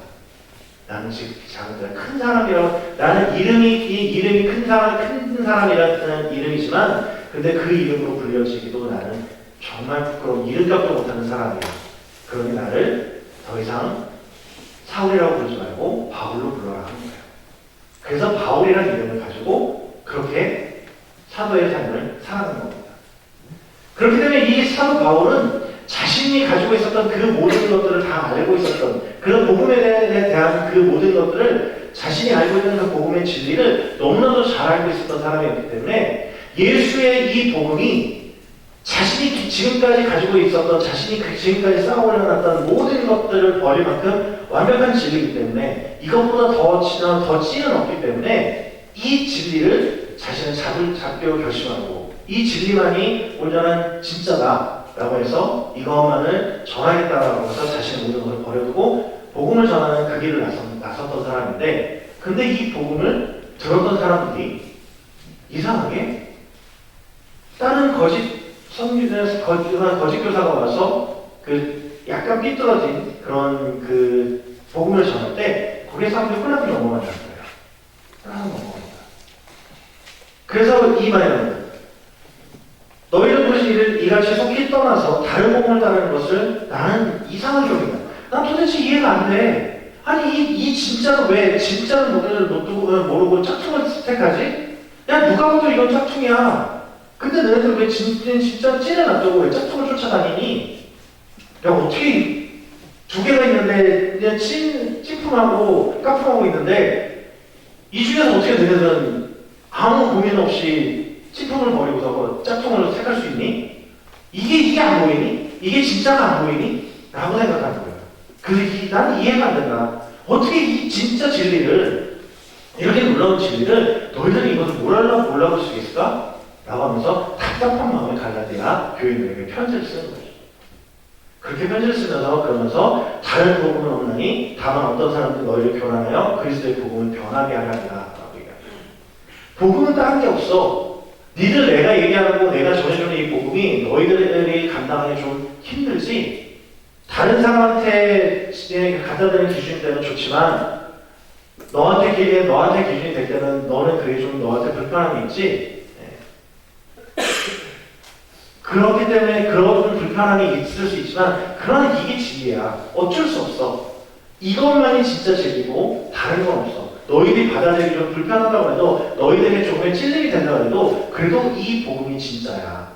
나는 지극히 작은 자다. 큰 사람이라고 나는 이 이름이 큰 사람이라는 이름이지만 근데 그 이름으로 불려지기도 나는 정말 부끄러운 이름값도 못하는 사람이야. 그러니 나를 더 이상 사울이라고 부르지 말고 바울로 불러라 하는 거예요. 그래서 바울이라는 이름을 가지고 그렇게 사도의 삶을 살아가는 겁니다. 그렇기 때문에 이 사도 바울은 자신이 가지고 있었던 그 모든 것들을 다 알고 있었던 그런 복음에 대한 그 모든 것들을 자신이 알고 있는 그 복음의 진리를 너무나도 잘 알고 있었던 사람이었기 때문에 예수의 이 복음이 자신이 지금까지 가지고 있었던 자신이 지금까지 쌓아올려놨던 모든 것들을 버릴 만큼 완벽한 진리이기 때문에 이것보다 더 찌는 없기 때문에 이 진리를 자신은 잡기로 결심하고 이 진리만이 온전한 진짜다라고 해서 이것만을 전하겠다라고 해서 자신의 모든 것을 버려두고 복음을 전하는 그 길을 나섰던 사람인데 근데 이 복음을 들었던 사람들이 이상하게 다른 거짓 교사가 와서 그 약간 삐뚤어진 그런 그 복음을 전할 때 거기에 사람들이 혼란이 넘어가는 거예요. 혼란이 넘어갑니다. 그래서 이 말입니다. 너희는 그것이 이같이 속히 떠나서 다른 복음을 따르는 것을 나는 이상하게 여긴다. 난 도대체 이해가 안 돼. 아니 이 진짜는 왜 진짜는 모르고 짝퉁을 택하지? 야 누가 봐도 이건 짝퉁이야. 근데 너희들 왜 진짜 찐을 놔두고 왜 짝퉁을 쫓아다니니? 야 어떻게 두 개가 있는데 그냥 찐품하고 까품하고 있는데 이 중에서 어떻게 너희들은 아무 고민 없이 찐품을 버리고서 짝퉁을 택할 수 있니? 이게 안 보이니? 이게 진짜가 안 보이니? 라고 생각하는 거예요. 그래서 난 이해가 안 된다. 어떻게 이 진짜 진리를 이렇게 놀라운 진리를 너희들이 이것을 몰라볼 수 있을까? 라고 하면서 답답한 마음에 갈라디아 교인들에게 편지를 쓰는 거죠. 그렇게 편지를 쓰면서 그러면서 다른 복음은 없나니 다만 어떤 사람들이 너희를 교란하여 그리스도의 복음을 변하게 하리라 라고 얘기합니다. 복음은 다른 게 없어. 니들 내가 얘기하고 내가 전해주는 이 복음이 너희들이 감당하기 좀 힘들지 다른 사람한테 갖다 대는 기준이 되면 좋지만 너한테 기준이 될 때는 너는 그게 좀 너한테 불편함이 있지. 그렇기 때문에 그런 불편함이 있을 수 있지만 그러나 이게 진리야. 어쩔 수 없어. 이것만이 진짜 진리고 다른 건 없어. 너희들이 받아들이기 좀 불편하다고 해도 너희들에게 조금 찔림이 된다고 해도 그래도 이 복음이 진짜야.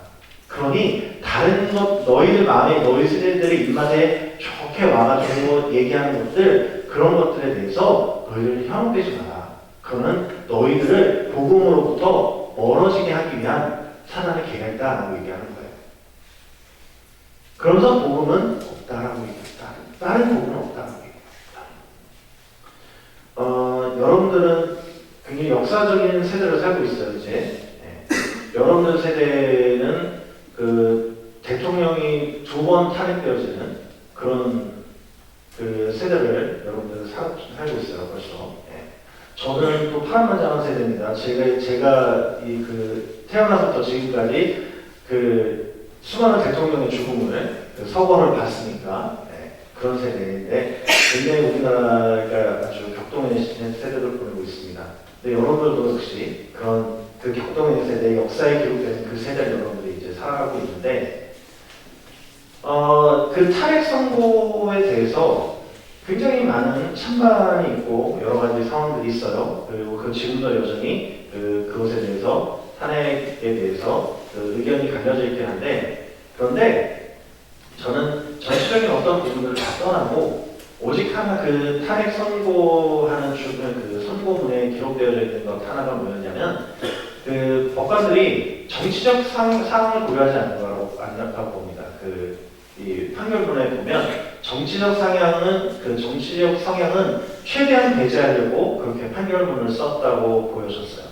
그러니 다른 것 너희들 마음에 너희 세대들의 입맛에 좋게 와가지고 얘기하는 것들 그런 것들에 대해서 너희들 현혹되지 마라. 그거는 너희들을 복음으로부터 멀어지게 하기 위한 사단의 계략이다라고 얘기하는 거예요. 그러면서 복음은 없다라고 얘기합니다. 다른 복음은 없다라고 얘기합니다. 여러분들은 굉장히 역사적인 세대를 살고 있어요, 이제. 여러분들 세대는 그 대통령이 2번 탄핵되어지는 그런 그 세대를 여러분들 살고 있어요, 벌써. 저는 또 파란만장한 세대입니다. 제가 이 그 태어나서부터 지금까지 그 수많은 대통령의 죽음을 서거를 봤으니까 그런 세대인데 굉장히 우리나라가 아주 격동해지는 세대를 보내고 있습니다. 근데 여러분들도 역시 그런 그 격동의 세대, 역사에 기록된 그 세대를 여러분들이 이제 살아가고 있는데 그 탄핵 선고에 대해서 굉장히 많은 찬반이 있고 여러 가지 상황들이 있어요. 그리고 그 지금도 여전히 그것에 대해서 탄핵에 대해서 의견이 갈려져 있긴 한데 그런데 저는 전체적인 어떤 부분들을 다 떠나고 오직 하나 그 탄핵 선고하는 그 선고문에 기록되어 있는 것 하나가 뭐였냐면 그 법관들이 정치적 상황을 고려하지 않는다고 봅니다. 이 판결문에 보면 정치적 성향은 최대한 배제하려고 그렇게 판결문을 썼다고 보여졌어요.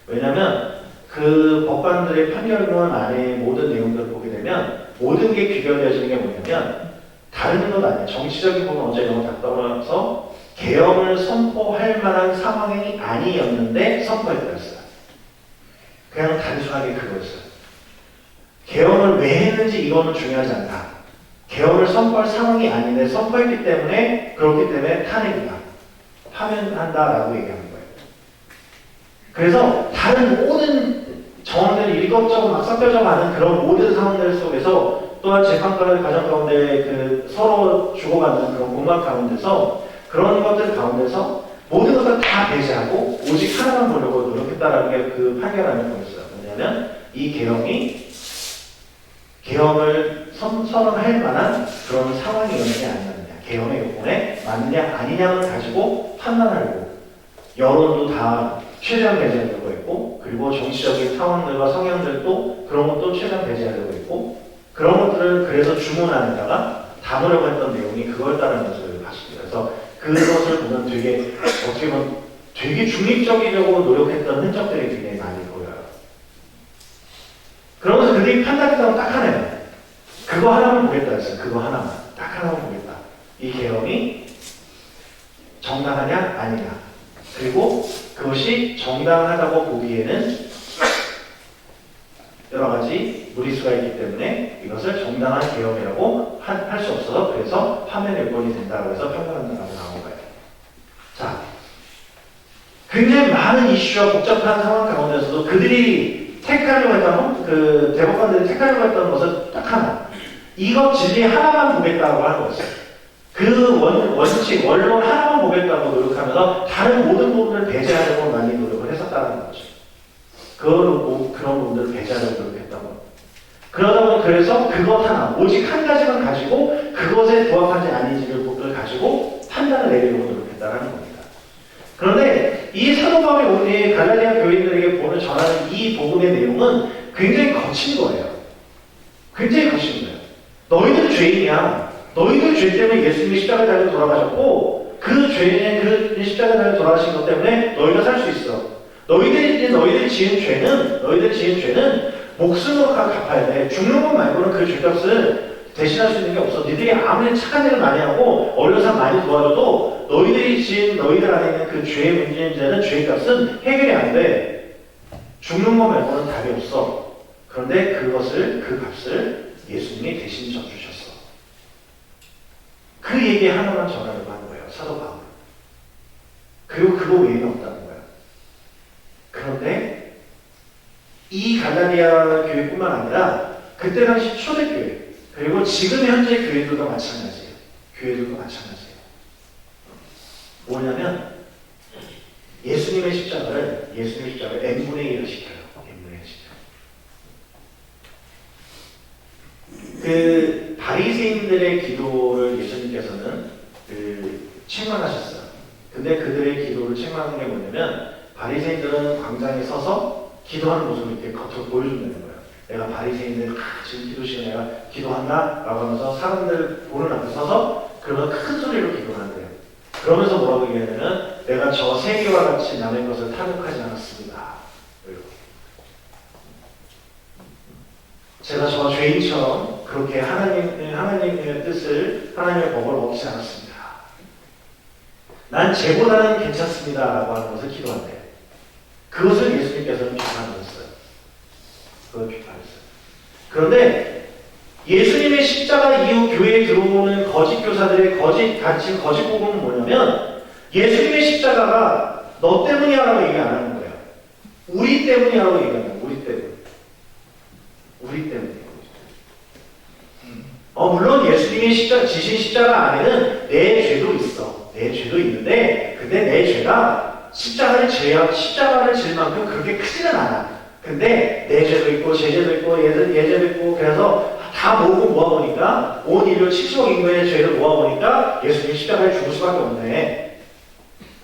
왜냐하면 그 법관들의 판결문 안에 모든 내용들을 보게 되면 모든 게 귀결되어지는 게 뭐냐면 다른 건 아니에요. 정치적인 부분 어제 너무 다 떠나서 계엄을 선포할 만한 상황이 아니었는데 선포했다 했어요. 그냥 단순하게 그거였어요. 계엄을 왜 했는지 이거는 중요하지 않다. 계엄을 선포할 상황이 아닌데 선포했기 때문에 그렇기 때문에 탄핵이다. 파면한다라고 얘기하는 거예요. 그래서 다른 모든 정황들이 이것저것 막 섞여져 가는 그런 모든 상황들 속에서 또한 재판과의 과정 가운데 서로 주고받는 그런 공간 가운데서 그런 것들 가운데서 모든 것을 다 배제하고 오직 하나만 보려고 노력했다라는 게 그 판결안에 보였어요. 뭐냐면 이 계엄을 선언할 만한 그런 상황이었느냐 아니었느냐, 계엄의 요건에 맞느냐 아니냐를 가지고 판단하고 여론도 다 최대한 배제하려고 했고 그리고 정치적인 상황들과 성향들도 그런 것도 최대한 배제하려고 했고 그런 것들을 그래서 주문하는다가 담으려고 했던 내용이 그거였다는 것을 봤습니다. 그래서 그것을 보면 어떻게 보면 되게 중립적이려고 노력했던 흔적들이 굉장히 많이 보여요. 그러면서 그들이 판단했던 딱 하나예요. 그거 하나만 보겠다 했어요. 그거 하나만. 딱 하나만 보겠다. 이 계엄이 정당하냐 아니냐. 그리고 그것이 정당하다고 보기에는 여러 가지 무리수가 있기 때문에 이것을 정당한 계엄이라고 할 수 없어서 그래서 파면 요건이 된다고 해서 판단한다고 나온 거예요. 자, 굉장히 많은 이슈와 복잡한 상황 가운데서도 그들이 택하려고 했던 대법관들이 택하려고 했던 것은 딱 하나. 이것 진리 하나만 보겠다고 하는 거였어요. 그 원칙, 원론 하나만 보겠다고 노력하면서 다른 모든 부분을 배제하려고 많이 노력을 했었다는 거죠. 그런 부분들을 배제하려고 노력했다고. 그러다 보니 그래서 그것 하나, 오직 한 가지만 가지고 그것에 부합하지 아닌지를 가지고 판단을 내리려고 노력했다는 겁니다. 그런데 이 사도 바울이 갈라디아 교인들에게 전하는 이 복음의 내용은 굉장히 거친 거예요. 굉장히 거친 거예요. 너희들 죄인이야. 너희들 죄 때문에 예수님이 십자가에 달려 돌아가셨고 그 십자가에 달려 돌아가신 것 때문에 너희가 살 수 있어. 너희들이 지은 죄는 목숨으로 갚아야 돼. 죽는 것 말고는 그 죄값을 대신할 수 있는 게 없어. 너희들이 아무리 착한 일을 많이 하고 어려운 사람 많이 도와줘도 너희들 안에 있는 그 죄의 문제는 죄값은 해결이 안 돼. 죽는 것 말고는 답이 없어. 그런데 그 값을 예수님이 대신 져주셨어. 그 얘기 하나만 전하려고 하는 거예요. 사도 바울. 그리고 그거 외에는 없다는 거예요. 그런데 이 갈라디아 교회뿐만 아니라 그때 당시 초대교회 그리고 지금 현재 교회들도 마찬가지예요. 뭐냐면 예수님의 십자가를 n분의 1을 시켜요. n분의 1을 시켜요. 그 바리새인들의 기도를 예수님께서는 책망하셨어요. 근데 그들의 기도를 책망하는 게 뭐냐면 바리새인들은 광장에 서서 기도하는 모습을 이렇게 겉으로 보여준다는 거예요. 내가 바리새인들 지금 기도 시간에 내가 기도한다? 라고 하면서 사람들 보는 앞에 서서 그러면 큰 소리로 기도를 한대요. 그러면서 뭐라고 얘기하냐면 내가 저 세계와 덕을 얻지 않았습니다. 난 쟤보다는 괜찮습니다 라고 하는 것을 기도한대요. 그것을 예수님께서는 비판하셨어요. 그걸 비판했어요. 그런데 예수님의 십자가 이후 교회에 들어오는 거짓 교사들의 거짓 가르침, 거짓 복음은 뭐냐면 예수님의 십자가가 너 때문이야 라고 얘기 안 하는 거예요. 우리 때문이야 라고 얘기하는 거예요. 우리 때문에. 우리 때문이에요. 물론 예수님이 지신 십자가 안에는 내 죄도 있어. 내 죄도 있는데 근데 내 죄가 십자가를 질 만큼 그렇게 크지는 않아. 근데 내 죄도 있고 제 죄도 있고 얘 죄도 있고 그래서 다 모아보니까 온 인류 70억 인구의 죄를 모아보니까 예수님이 십자가에 죽을 수밖에 없네.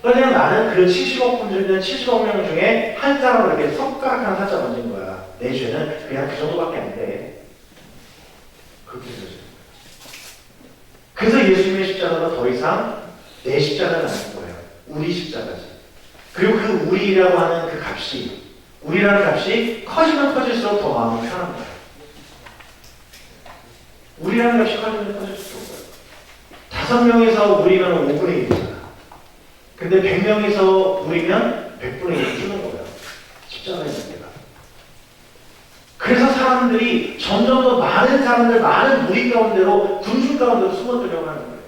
그냥 나는 그 70억 분 중에 70억 명 중에 한 사람을 이렇게 손가락 하나 살짝 얹은 거야. 내 죄는 그냥 그 정도밖에 안 돼. 그렇게 되죠. 그래서 예수님의 십자가가 더 이상 내 십자가는 아닌 거예요. 우리 십자가지. 그리고 그 우리라고 하는 그 값이, 우리라는 값이 커지면 커질수록 더 마음이 편한 거예요. 우리라는 값이 커지면 커질수록 거예요. 5명에서 우리면 5분의 1이잖아. 근데 100명에서 우리면 100분의 1을 주는 거예요. 십자가의 문제가. 그래서 사람들이 점점 더 많은 사람들, 많은 무리 가운데로, 군중 가운데로 숨어들려고 하는 거예요.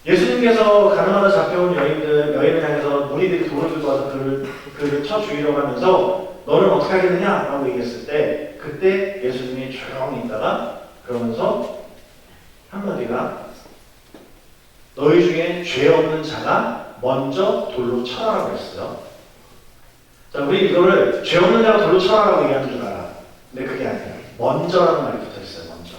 예수님께서 가나안에 잡혀온 여인을 향해서 무리들이 돌을 들고 와서 그를 쳐 죽이려고 하면서 너는 어떻게 하겠느냐? 라고 얘기했을 때 그때 예수님이 조용히 있다가 그러면서 한마디가 너희 중에 죄 없는 자가 먼저 돌로 쳐라라고 했어요. 자, 우리 이거를 죄 없는 자가 돌로 쳐라라고 얘기하는 줄 알아. 근데 그게 아니에요. 먼저라는 말이 붙어 있어요. 먼저.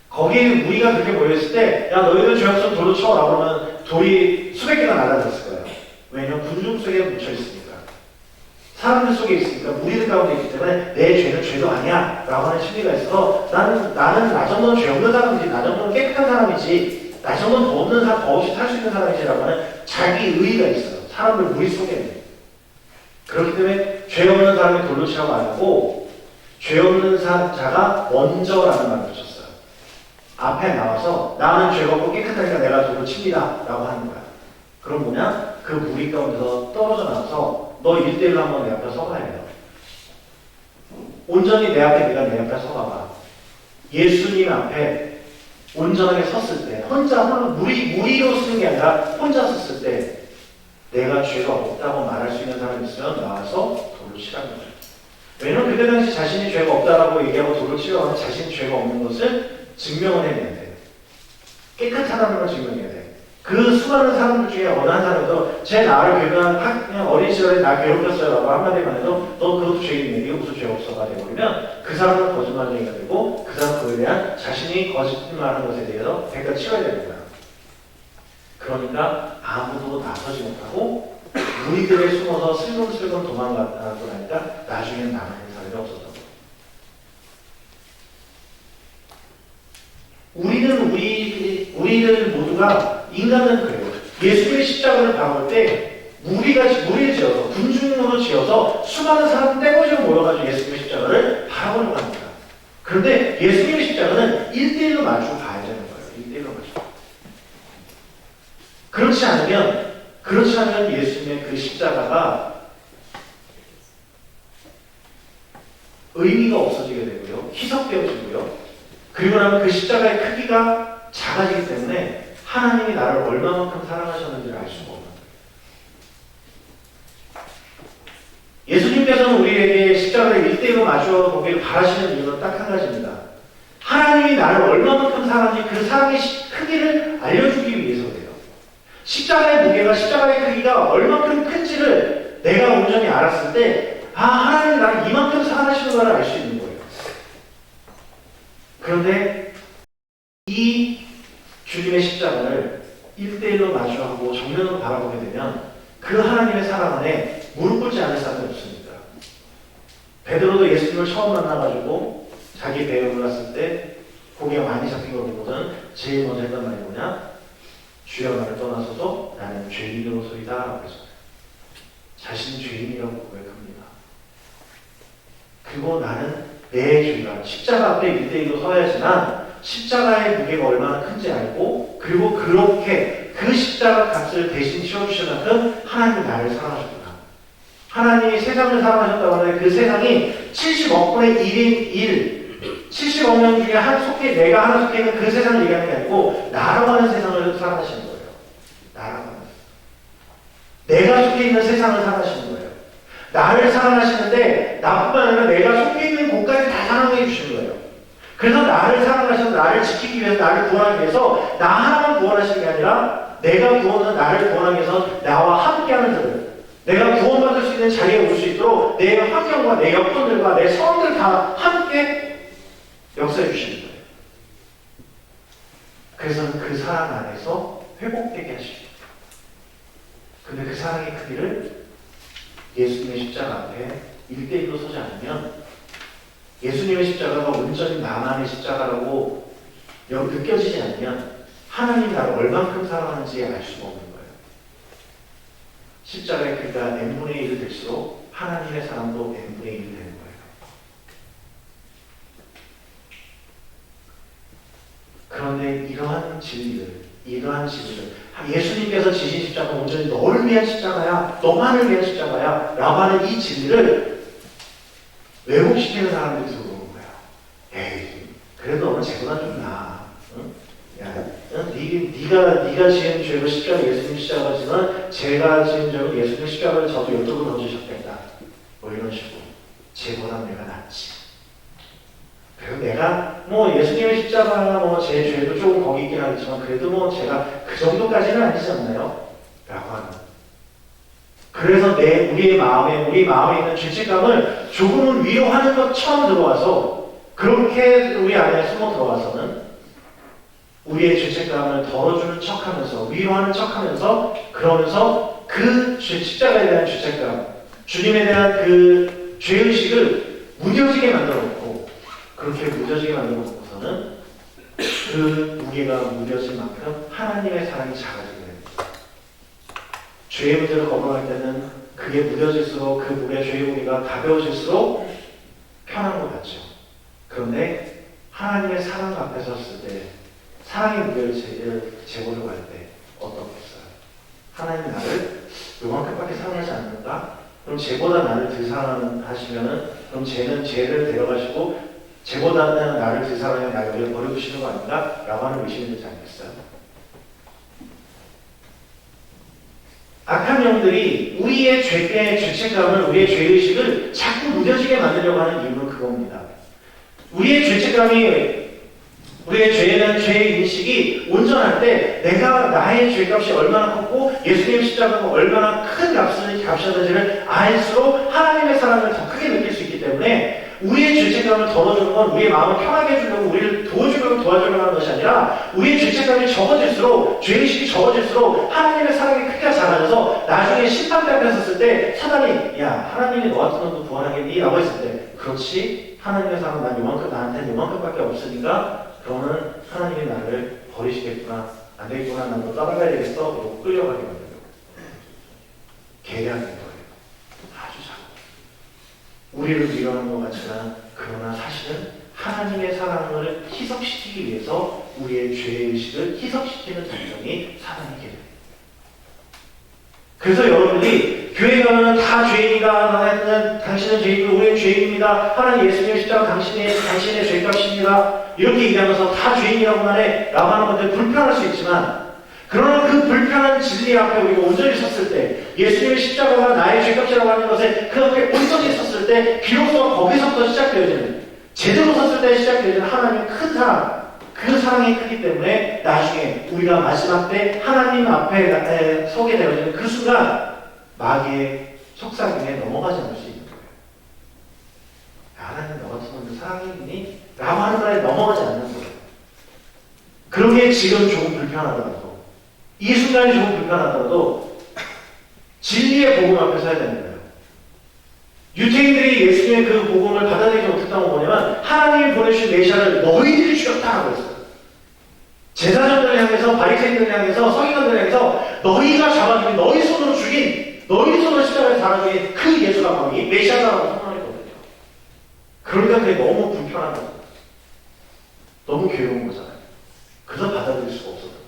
거기에 우리가 그렇게 모여있을 때, 야, 너희들 죄 없으면 돌로 쳐라. 그러면 돌이 수백 개가 날아갔을 거예요. 왜냐면 군중 속에 묻혀 있으니까. 사람들 속에 있으니까, 무리들 가운데 있기 때문에 내 죄는 죄도 아니야. 라고 하는 심리가 있어서 나는 나 정도는 죄 없는 사람이지. 나 정도는 깨끗한 사람이지. 나 정도는 더 없는 사람, 더 없이 살 수 있는 사람이지라고 하는 자기 의의가 있어요. 사람들 무리 속에는. 그렇기 때문에 죄 없는 사람이 돌로 치라고 안 하고 죄 없는 자가 먼저라는 말을 붙였어요. 앞에 나와서 나는 죄가 없고 깨끗하니까 내가 돌로 칩니다 라고 하는 거야. 그럼 뭐냐? 그 무리 가운데서 떨어져 나와서 너 1대1로 한번 내 앞에 서봐야 해요. 온전히 내 앞에 네가 내 앞에 서봐봐. 예수님 앞에 온전하게 섰을 때 혼자 무리로 쓰는 게 아니라 혼자 섰을 때 내가 죄가 없다고 말할 수 있는 사람이 있으면 나와서 돌을 치라는 거예요. 왜냐면 그때 당시 자신이 죄가 없다라고 얘기하고 돌을 치려고 하면 자신이 죄가 없는 것을 증명을 해내야 돼요. 깨끗하다는 걸 증명해야 돼요. 그 수많은 사람들 중에 어느 한 사람도 제 나를 그냥 어린 시절에 나 괴롭혔어요 라고 한마디만 해도 너 그것도 죄인이네. 네가 무슨 죄 없어가 되버리면 그 사람은 거짓말쟁이가 되고 그 사람은 그에 대한 자신이 거짓말하는 것에 대해서 대가 치러야 되는 거야. 그러니까 아무도 나서지 못하고 무리들에 숨어서 슬금슬금 도망가고 나니까 나중엔 남아있는 사람이 없었다고. 우리들 모두가 인간은 그래요. 예수님의 십자가를 바라볼 때 무리를 지어서 군중으로 지어서 수많은 사람 떼거지로 모여가지고 예수님의 십자가를 바라보려고 합니다. 그런데 예수님의 십자가는 1대1로 맞추고 봐야 되는 거예요. 1대1로 맞추고. 그렇지 않으면 예수님의 그 십자가가 의미가 없어지게 되고요. 희석되어지고요. 그리고 나면 그 십자가의 크기가 작아지기 때문에 하나님이 나를 얼마만큼 사랑하셨는지를 알 수가 없는 거예요. 예수님께서는 우리에게 십자가를 1대1로 마주어 보기를 바라시는 이유는 딱 한 가지입니다. 하나님이 나를 얼마만큼 사랑하는지 그 사랑의 크기를 알려주기 위해서 그래요. 십자가의 무게가, 십자가의 크기가 얼마큼 큰지를 내가 온전히 알았을 때 하나님이 나를 이만큼 사랑하시는 걸 알 수 있는 거예요. 그런데 이 주님의 십자가를 1대1로 마주하고 정면으로 바라보게 되면 그 하나님의 사랑 안에 무릎 꿇지 않을 사람이 없습니다. 베드로도 예수님을 처음 만나가지고 자기 배에 올랐을 때 고개가 많이 잡힌 걸 보고는 제일 먼저 했던 말이 뭐냐? 주여 나를 떠나서도 나는 죄인으로소이다 라고 했어요. 자신이 죄인이라고 고백합니다. 그리고 나는 내 죄가 십자가 앞에 1대1로 서야지만 십자가의 무게가 얼마나 큰지 알고, 그리고 그렇게 그 십자가 값을 대신 치워주실 만큼 하나님이 나를 사랑하셨구나. 하나님이 세상을 사랑하셨다고 하는데 그 세상이 70억 분의 1인 1, 70억 명 중에 내가 하나 속해 있는 그 세상을 얘기하는 게 아니고 나라고 하는 세상을 사랑하시는 거예요. 나라고 하는 세상. 내가 속해 있는 세상을 사랑하시는 거예요. 나를 사랑하시는데 나뿐만 아니라 내가 속해 있는 곳까지 다 사랑해 주시는 거예요. 그래서 나를 사랑하셔서 나를 지키기 위해서, 나를 구원하기 위해서 나 하나만 구원하시는 게 아니라 내가 구원한 나를 구원하기 위해서 나와 함께하는 자들, 내가 구원받을 수 있는 자리에 올 수 있도록 내 환경과 내 여건들과 내 상황들 다 함께 역사해 주시는 거예요. 그래서 그 사랑 안에서 회복되게 하십니다. 근데 그 사랑의 크기를 예수님의 십자가 앞에 1대1로 서지 않으면, 예수님의 십자가가 온전히 나만의 십자가라고 느껴지지 않으면 하나님이 나를 얼만큼 사랑하는지 알 수가 없는 거예요. 십자가의 크기가 n분의 1이 될수록 하나님의 사랑도 n분의 1이 되는 거예요. 그런데 이러한 진리를 예수님께서 지신 십자가는 온전히 너를 위한 십자가야, 너만을 위한 십자가야 라고 하는 이 진리를 왜곡시키는 사람들이 들어오는 거야. 에이, 그래도 너는 쟤보다 좀 나아. 응? 야, 네가 지은 죄로 십자가, 예수님 십자가 지는 제가 지은 죄로 예수님 십자가를 저도 이쪽으로 던지셨겠다. 뭐 이런 식으로. 쟤보다 내가 낫지. 그리고 내가 예수님의 십자가나 제 죄도 조금 거기 있긴 하겠지만 그래도 제가 그 정도까지는 아니지 않나요? 라고 하는. 그래서 우리 마음에 있는 죄책감을 조금은 위로하는 것처럼 들어와서, 그렇게 우리 안에 숨어 들어와서는 우리의 죄책감을 덜어주는 척하면서, 위로하는 척하면서, 그러면서 그 십자가에 대한 죄책감, 주님에 대한 그 죄의식을 무뎌지게 만들어놓고, 그렇게 무뎌지게 만들어놓고서는 그 무게가 무뎌진 만큼 하나님의 사랑이 작아지게 됩니다. 죄의 문제를 거부할 때는 그게 무뎌질수록 그 무게, 죄의 무게가 가벼워질수록 편한 것 같죠. 그런데 하나님의 사랑 앞에 섰을 때, 사랑의 무게를 재보려고 할 때 어떻겠어요? 하나님 나를 요만큼밖에 사랑하지 않는가? 그럼 쟤보다 나를 더 사랑하시면은, 그럼 쟤는 쟤를 데려가시고 쟤보다는 나를 더 사랑해 나를 왜 버려두시는 거 아닌가? 라고 하는 의심이 들지 않겠어요? 악한 영들이 우리의 죄책감을, 우리의 죄의식을 자꾸 무뎌지게 만들려고 하는 이유는 그겁니다. 우리의 죄책감이, 우리의 죄에 대한 죄인식이 온전할 때 내가 나의 죄값이 얼마나 컸고 예수님의 십자가가 얼마나 큰 값이었는지를 알수록 하나님의 사랑을 더 크게 느낄 수 있기 때문에, 우리의 죄책감을 덜어주는 건 우리의 마음을 편하게 해주려고, 우리를 도와주려고 하는 것이 아니라, 우리의 죄책감이 적어질수록, 죄의식이 적어질수록 하나님의 사랑이 크게 작아져서 나중에 심판대 앞에 섰을 때 사단이 하나님이 너 같은 놈도 구원하겠니? 라고 했을 때, 그렇지, 하나님의 사랑 난 나한테는 요만큼밖에 없으니까 그러면 하나님이 나를 버리시겠구나, 안 되겠구나, 난 너 따라가야 되겠어, 그리고 끌려가게 만들려고. 계략인 거예요. 아주 작아. 우리를 위로하는 것 같지만, 그러나 사실은 하나님의 사랑을 희석시키기 위해서 우리의 죄의식을 희석시키는 작전이 사단의 계략. 그래서 여러분들이 교회 가면은 다 죄인이다, 당신은 죄인이고 우리는 죄인입니다, 하나님 예수님의 십자가 당신의 죄값입니다, 이렇게 얘기하면서 다 죄인이라고 말해 라고 하는 것들 불편할 수 있지만, 그러나 그 불편한 진리 앞에 우리가 온전히 섰을 때, 예수님의 십자가가 나의 죄값이라고 하는 것에 그 앞에 온전히 섰을 때, 비로소 거기서부터 시작되어지는, 제대로 섰을 때 시작되어지는 하나님의 큰 사랑, 그 사랑이 크기 때문에 나중에 우리가 마지막 때 하나님 앞에 서게 되어지는 그 순간 마귀의 속삭임에 넘어가지 않을 수 있는 거예요. 하나님 너 같은 놈들 사랑이니? 라고 하는 말에 넘어가지 않는 거예요. 그런 게 지금 조금 불편하더라도, 이 순간이 조금 불편하더라도 진리의 복음 앞에 서야 되는 거예요. 유태인들이 예수님의 그 복음을 받아들이지 못했던 건 뭐냐면, 하나님이 보내주신 메시아를 너희들이 죽였다라고 했어요. 제사장들을 향해서, 바리새인들을 향해서, 서기관들을 향해서 너희가 잡아죽인, 너희 손으로 죽인, 너희 손으로 십자가에 달아죽인 그 예수가 바로 이 메시아라고 선언했거든요. 그러니까 그게 너무 불편하다. 너무 괴로운 거잖아요. 그래서 받아들일 수가 없었던 거고.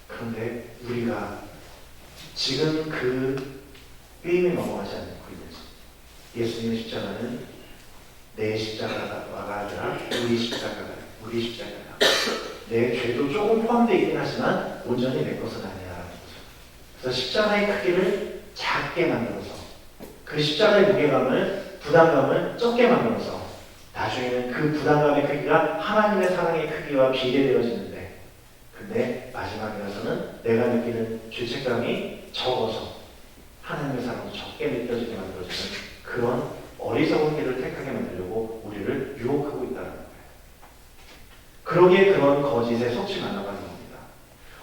그런데 우리가 지금 그 게임에 넘어가지 않고 있는지, 예수님의 십자가는 내 십자가가 아니라 우리 십자가다. 우리 십자가다. 내 죄도 조금 포함되어 있긴 하지만 온전히 내 것은 아니야라는 거죠. 그래서 십자가의 크기를 작게 만들어서 그 십자가의 무게감을, 부담감을 적게 만들어서 나중에는 그 부담감의 크기가 하나님의 사랑의 크기와 비례되어지는데, 근데 마지막에 가서는 내가 느끼는 죄책감이 적어서 하나님의 사랑도 적게 느껴지게 만들어지는 그런 어리석은 길을 택하게 만들려고 우리를 유혹하고 있다는 거예요. 그러기에 그런 거짓에 속지 말라고 하는 겁니다.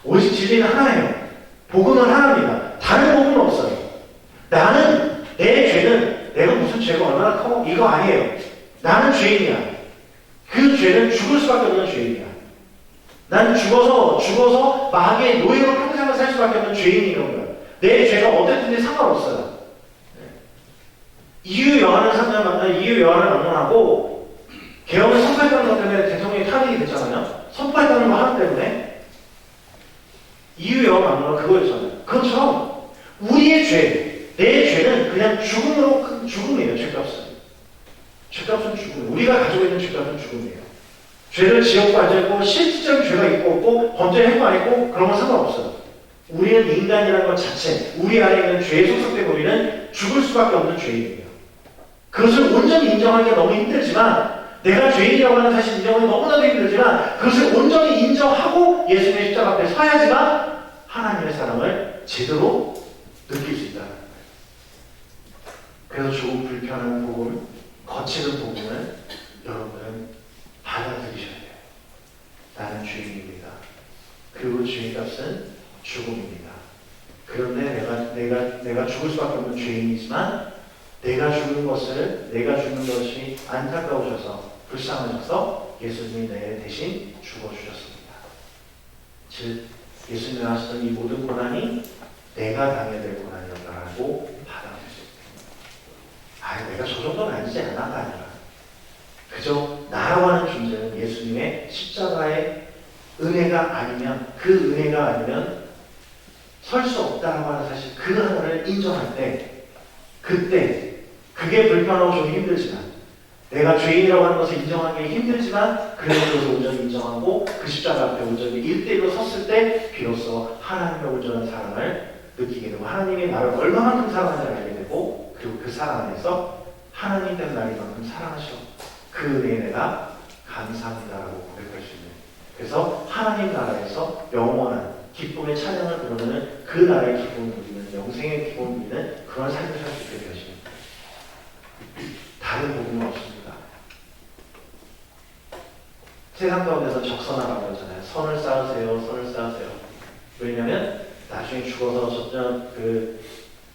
오직 진리는 하나예요. 복음은 하나입니다. 다른 복음은 없어요. 나는, 내 죄는 내가 무슨 죄가 얼마나 커? 이거 아니에요. 나는 죄인이야. 그 죄는 죽을 수밖에 없는 죄인이야. 나는 죽어서 마귀의 노예로 평생을 살 수밖에 없는 죄인인 거예요. 내 죄가 어땠든지 상관없어요. 이유 여한을 막론하고 계엄을 선포했다는 것 때문에 대통령이 탄핵이 됐잖아요. 선포했다는 거 하나 때문에 이유 여한 막론하고 그거였잖아요. 그것처럼 우리의 죄, 내 죄는 그냥 죽음이에요. 죄값은 죽음. 우리가 가지고 있는 죄값은 죽음이에요. 죄를 지었고 안 지었고 실질적인 죄가 있고 없고 범죄를 했고 안 했고 그런 건 상관없어요. 우리는 인간이라는 것 자체, 우리 안에 있는 죄에 속속된 우리는 죽을 수밖에 없는 죄인이에요. 그것을 온전히 인정하기가 너무 힘들지만, 내가 죄인이라고 하는 사실 인정하기 너무나도 힘들지만, 그것을 온전히 인정하고 예수님의 십자가 앞에 서야지만 하나님의 사랑을 제대로 느낄 수 있다는 거예요. 그래서 조금 불편한 복음, 거칠은 복음을 여러분은 받아들이셔야 돼요. 나는 죄인입니다. 그리고 죄값은 죽음입니다. 그런데 내가 죽을 수밖에 없는 죄인이지만 내가 죽는 것이 안타까우셔서 불쌍하셔서 예수님이 내 대신 죽어주셨습니다. 즉 예수님이 하시던 이 모든 고난이 내가 당해야 될 고난이었다라고 받아들일 수 있습니다. 내가 저 정도는 아니지 않아가 아니라 그저 나라고 하는 존재는 예수님의 십자가의 은혜가 아니면, 그 은혜가 아니면 설 수 없다라고 하는 사실, 그 하나를 인정할 때, 그때 그게 불편하고 좀 힘들지만, 내가 죄인이라고 하는 것을 인정하기 힘들지만 그래도 그것을 온전히 인정하고 그 십자가 앞에 온전히 1대1로 섰을 때 비로소 하나님의 온전한 사랑을 느끼게 되고, 하나님이 나를 얼마만큼 사랑하는지를 알게 되고, 그리고 그 사랑 안에서 하나님께서 나를 이만큼 사랑하셔, 그 은혜에 내가 감사합니다라고 고백할 수 있는, 그래서 하나님 나라에서 영원한 기쁨의 찬양을 부르는, 그 나라의 기쁨을 누리는, 영생의 기쁨을 누리는 그런 삶을 살 수 있게 되십니다. 다른 복음은 없습니다. 세상 가운데서 적선하라고 하잖아요. 선을 쌓으세요. 왜냐하면 나중에 죽어서 그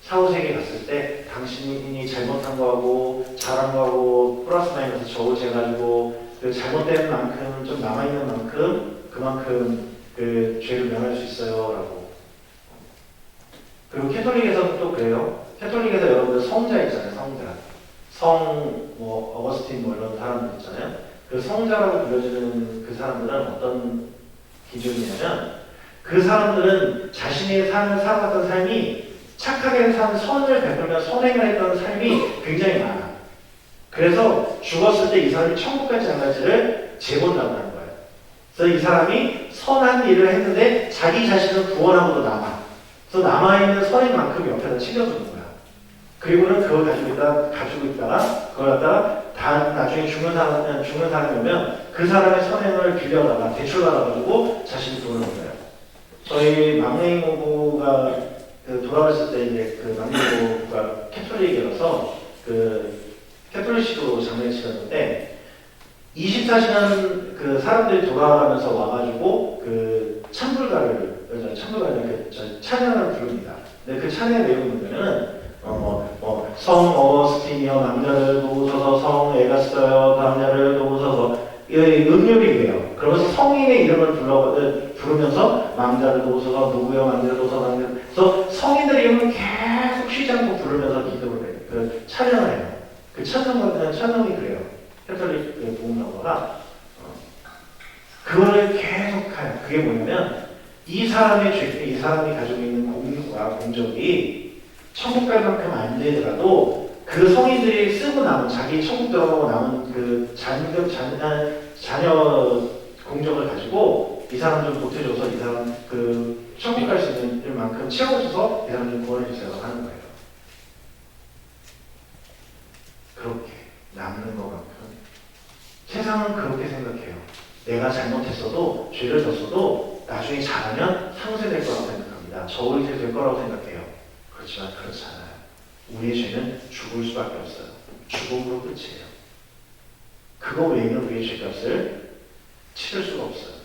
사후세계에 갔을 때 당신이 잘못한 거하고 잘한 거하고 플러스 마이너스 적어져가지고 그 잘못된 만큼 좀 남아있는 만큼 그만큼 그 죄를 면할 수 있어요 라고. 그리고 캐톨릭에서는 또 그래요. 캐톨릭에서 여러분들 성자 있잖아요. 어거스틴 이런 사람들 있잖아요. 그 성자라고 불려지는 그 사람들은 어떤 기준이냐면, 그 사람들은 자신이 살아갔던 삶이 착하게 산 선을 베풀며 선행을 했던 삶이 굉장히 많아. 그래서 죽었을 때 이 사람이 천국 갈지 안 갈지를 재본다고 하는 거예요. 그래서 이 사람이 선한 일을 했는데 자기 자신은 구원하고도 남아. 그래서 남아있는 선행만큼 옆에다 챙겨주는 거야. 그리고는 그걸 가지고 있다가 그걸 갖다가 나중에 죽는 사람이 오면 그 사람의 선행을 빌려다가 대출 받아가지고 자신이 돈을 얻어요. 저희 막내 이모부가 돌아가셨을 때 이제 그 막내 이모부가 캐톨릭이라서 캐톨릭식으로 장례를 치렀는데 24시간 그 사람들이 돌아가면서 와가지고 그 찬양을 부릅니다. 근데 그 찬양의 내용이 뭐냐면은 성 어거스틴이여 남자를 도우소서, 성 에가스터여 남자를 도우소서, 음률이에요. 그러면서 성인의 이름을 부르면서 남자를 도우소서, 누구여 남자를 도우소서, 그래서 성인들의 이름을 계속 쉬지 않고 부르면서 기도를 해요. 찬양을 해요. 그 찬양이 그래요. 캐톨릭 복음라고가 그거를 계속해요. 그게 뭐냐면 이 사람의 죄, 이 사람이 가지고 있는 공과 공적이 천국 갈 만큼 안 되더라도 그 성인들이 쓰고 남은 자기 천국 들어가고 남은 그 자녀 공적을 가지고 이 사람 좀 보태줘서 이 사람 그 천국 갈 수 있는 만큼 채워줘서 이 사람 좀 구원해주세요 하는 거예요. 그렇게 남는 것만큼 세상은 그렇게 생각해요. 내가 잘못했어도 죄를 졌어도 나중에 잘하면 상쇄될 거라고 생각합니다. 저울이 될 거라고 생각해요. 그렇지만 그렇지 않아요. 우리의 죄는 죽을 수밖에 없어요. 죽음으로 끝이에요. 그거 외에는 우리의 죄값을 치를 수가 없어요.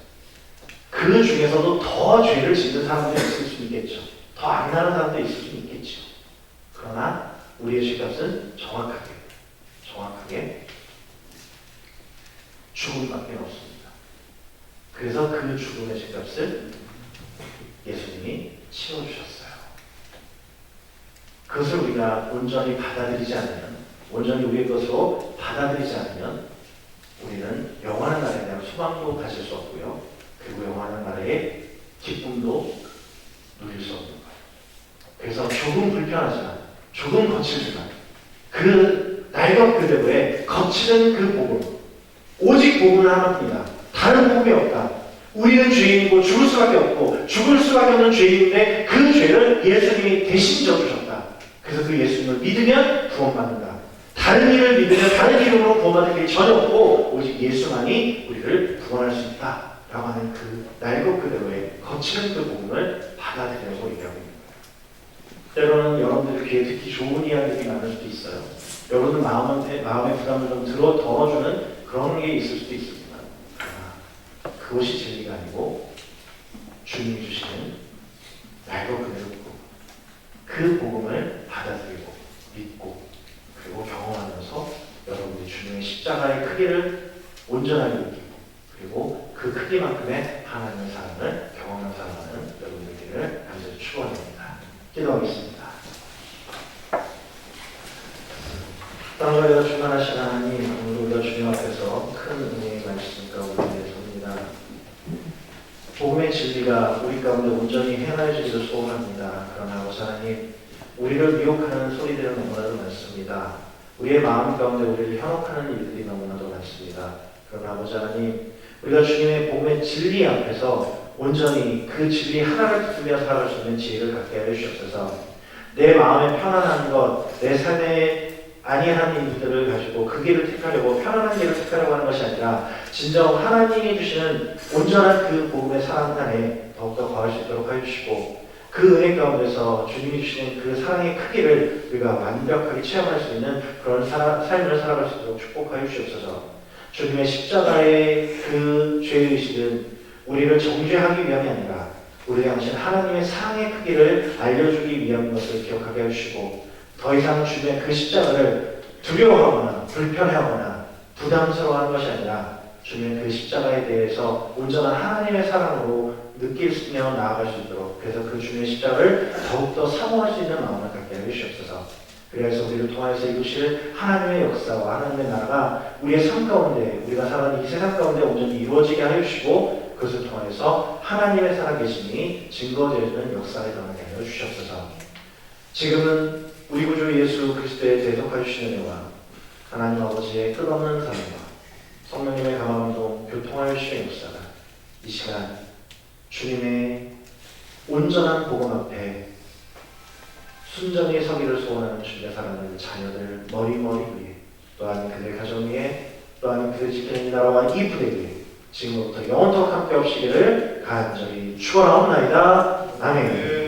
그 중에서도 더 죄를 짓는 사람도 있을 수 있겠죠. 더 악랄한 사람도 있을 수 있겠죠. 그러나 우리의 죄값은 정확하게 죽음밖에 없습니다. 그래서 그 죽음의 죄값을 예수님이 치워주셨어요. 그것을 우리가 온전히 받아들이지 않으면, 온전히 우리의 것으로 받아들이지 않으면 우리는 영원한 나라에 대한 소망도 가질 수 없고요. 그리고 영원한 나라의 기쁨도 누릴 수 없는 거예요. 그래서 조금 불편하지만, 조금 거칠지만 그 날것 그대로의 거치는 그 복음, 오직 복음은 하나입니다. 다른 복음이 없다. 우리는 죄인이고 죽을 수밖에 없고 죽을 수밖에 없는 죄인인데 그 죄를 예수님이 대신 져주셨다. 그래서 그 예수님을 믿으면 구원받는다. 다른 일을 믿으면 다른 이름으로 구원받을 게 전혀 없고 오직 예수만이 우리를 구원할 수 있다 라고 하는 그 날것 그대로의 거치는 그 복음을 받아들이려고 얘기하고 있는 거예요. 때로는 여러분들 귀에 듣기 좋은 이야기들이 많을 수도 있어요. 여러분 마음의 부담을 좀 덜어주는 그런 게 있을 수도 있습니다. 그것이 진리가 아니고 주님이 주시는 날것 그대로 그 복음을 받아들이고 믿고 그리고 경험하면서 여러분이 주님의 십자가의 크기를 온전하게 느끼고 그리고 그 크기만큼의 하나님의 사랑을 경험한 사랑하는 여러분들을 간절히 축원합니다. 기도하겠습니다. 땅을 주관하신 하나님, 오늘 우리가 주님 앞에서 큰 은혜의 말씀 가운데 섭니다. 복음의 진리가 우리 가운데 온전히 행하여지기를 소원합니다. 그러나 아버지 하나님, 우리를 미혹하는 소리들은 너무나도 많습니다. 우리의 마음 가운데 우리를 현혹하는 일들이 너무나도 많습니다. 그러나 아버지 하나님, 우리가 주님의 복음의 진리 앞에서 온전히 그 진리 하나를 붙들며 살아갈 수 있는 지혜를 갖게 하여 주옵소서. 내 마음에 편안한 것, 내 삶에 아니한 일들을 가지고 그 길을 택하려고 편안한 길을 택하려고 하는 것이 아니라 진정 하나님이 주시는 온전한 그 복음의 사랑 안에 더욱더 거할 수 있도록 해주시고 그 은혜 가운데서 주님이 주시는 그 사랑의 크기를 우리가 완벽하게 체험할 수 있는 그런 삶을 살아갈 수 있도록 축복하여 주시옵소서. 주님의 십자가의 그 죄의식은 우리를 정죄하기 위함이 아니라 우리 당신 하나님의 사랑의 크기를 알려주기 위한 것을 기억하게 해주시고 더 이상 주님의 그 십자가를 두려워하거나 불편해하거나 부담스러워하는 것이 아니라 주님의 그 십자가에 대해서 온전한 하나님의 사랑으로 느끼며 나아갈 수 있도록 그래서 그 주님의 십자가를 더욱더 사모할 수 있는 마음을 갖게 하여 주시옵소서. 그래서 우리를 통하여서 이루실 하나님의 역사와 하나님의 나라가 우리의 삶 가운데 우리가 살아가는 이 세상 가운데 온전히 이루어지게 하여 주시고 그것을 통해서 하나님의 살아계심이 증거되어지는 역사를 일어나게 하여 주시옵소서. 지금은 우리 구주 예수 그리스도의 대속하여 주시는 은혜와 하나님 아버지의 끝없는 사랑과 성령님의 감화감동 교통하여 주시는 역사가 이 시간 주님의 온전한 복음 앞에 순전히 서기를 소원하는 주님의 사랑하는 자녀들 머리머리 위에 또한 그들 가정 위에 또한 그들 지키는 나라와 이 부대 위에 지금부터 영원토록 함께 없시기를 간절히 축원하옵나이다. 아멘.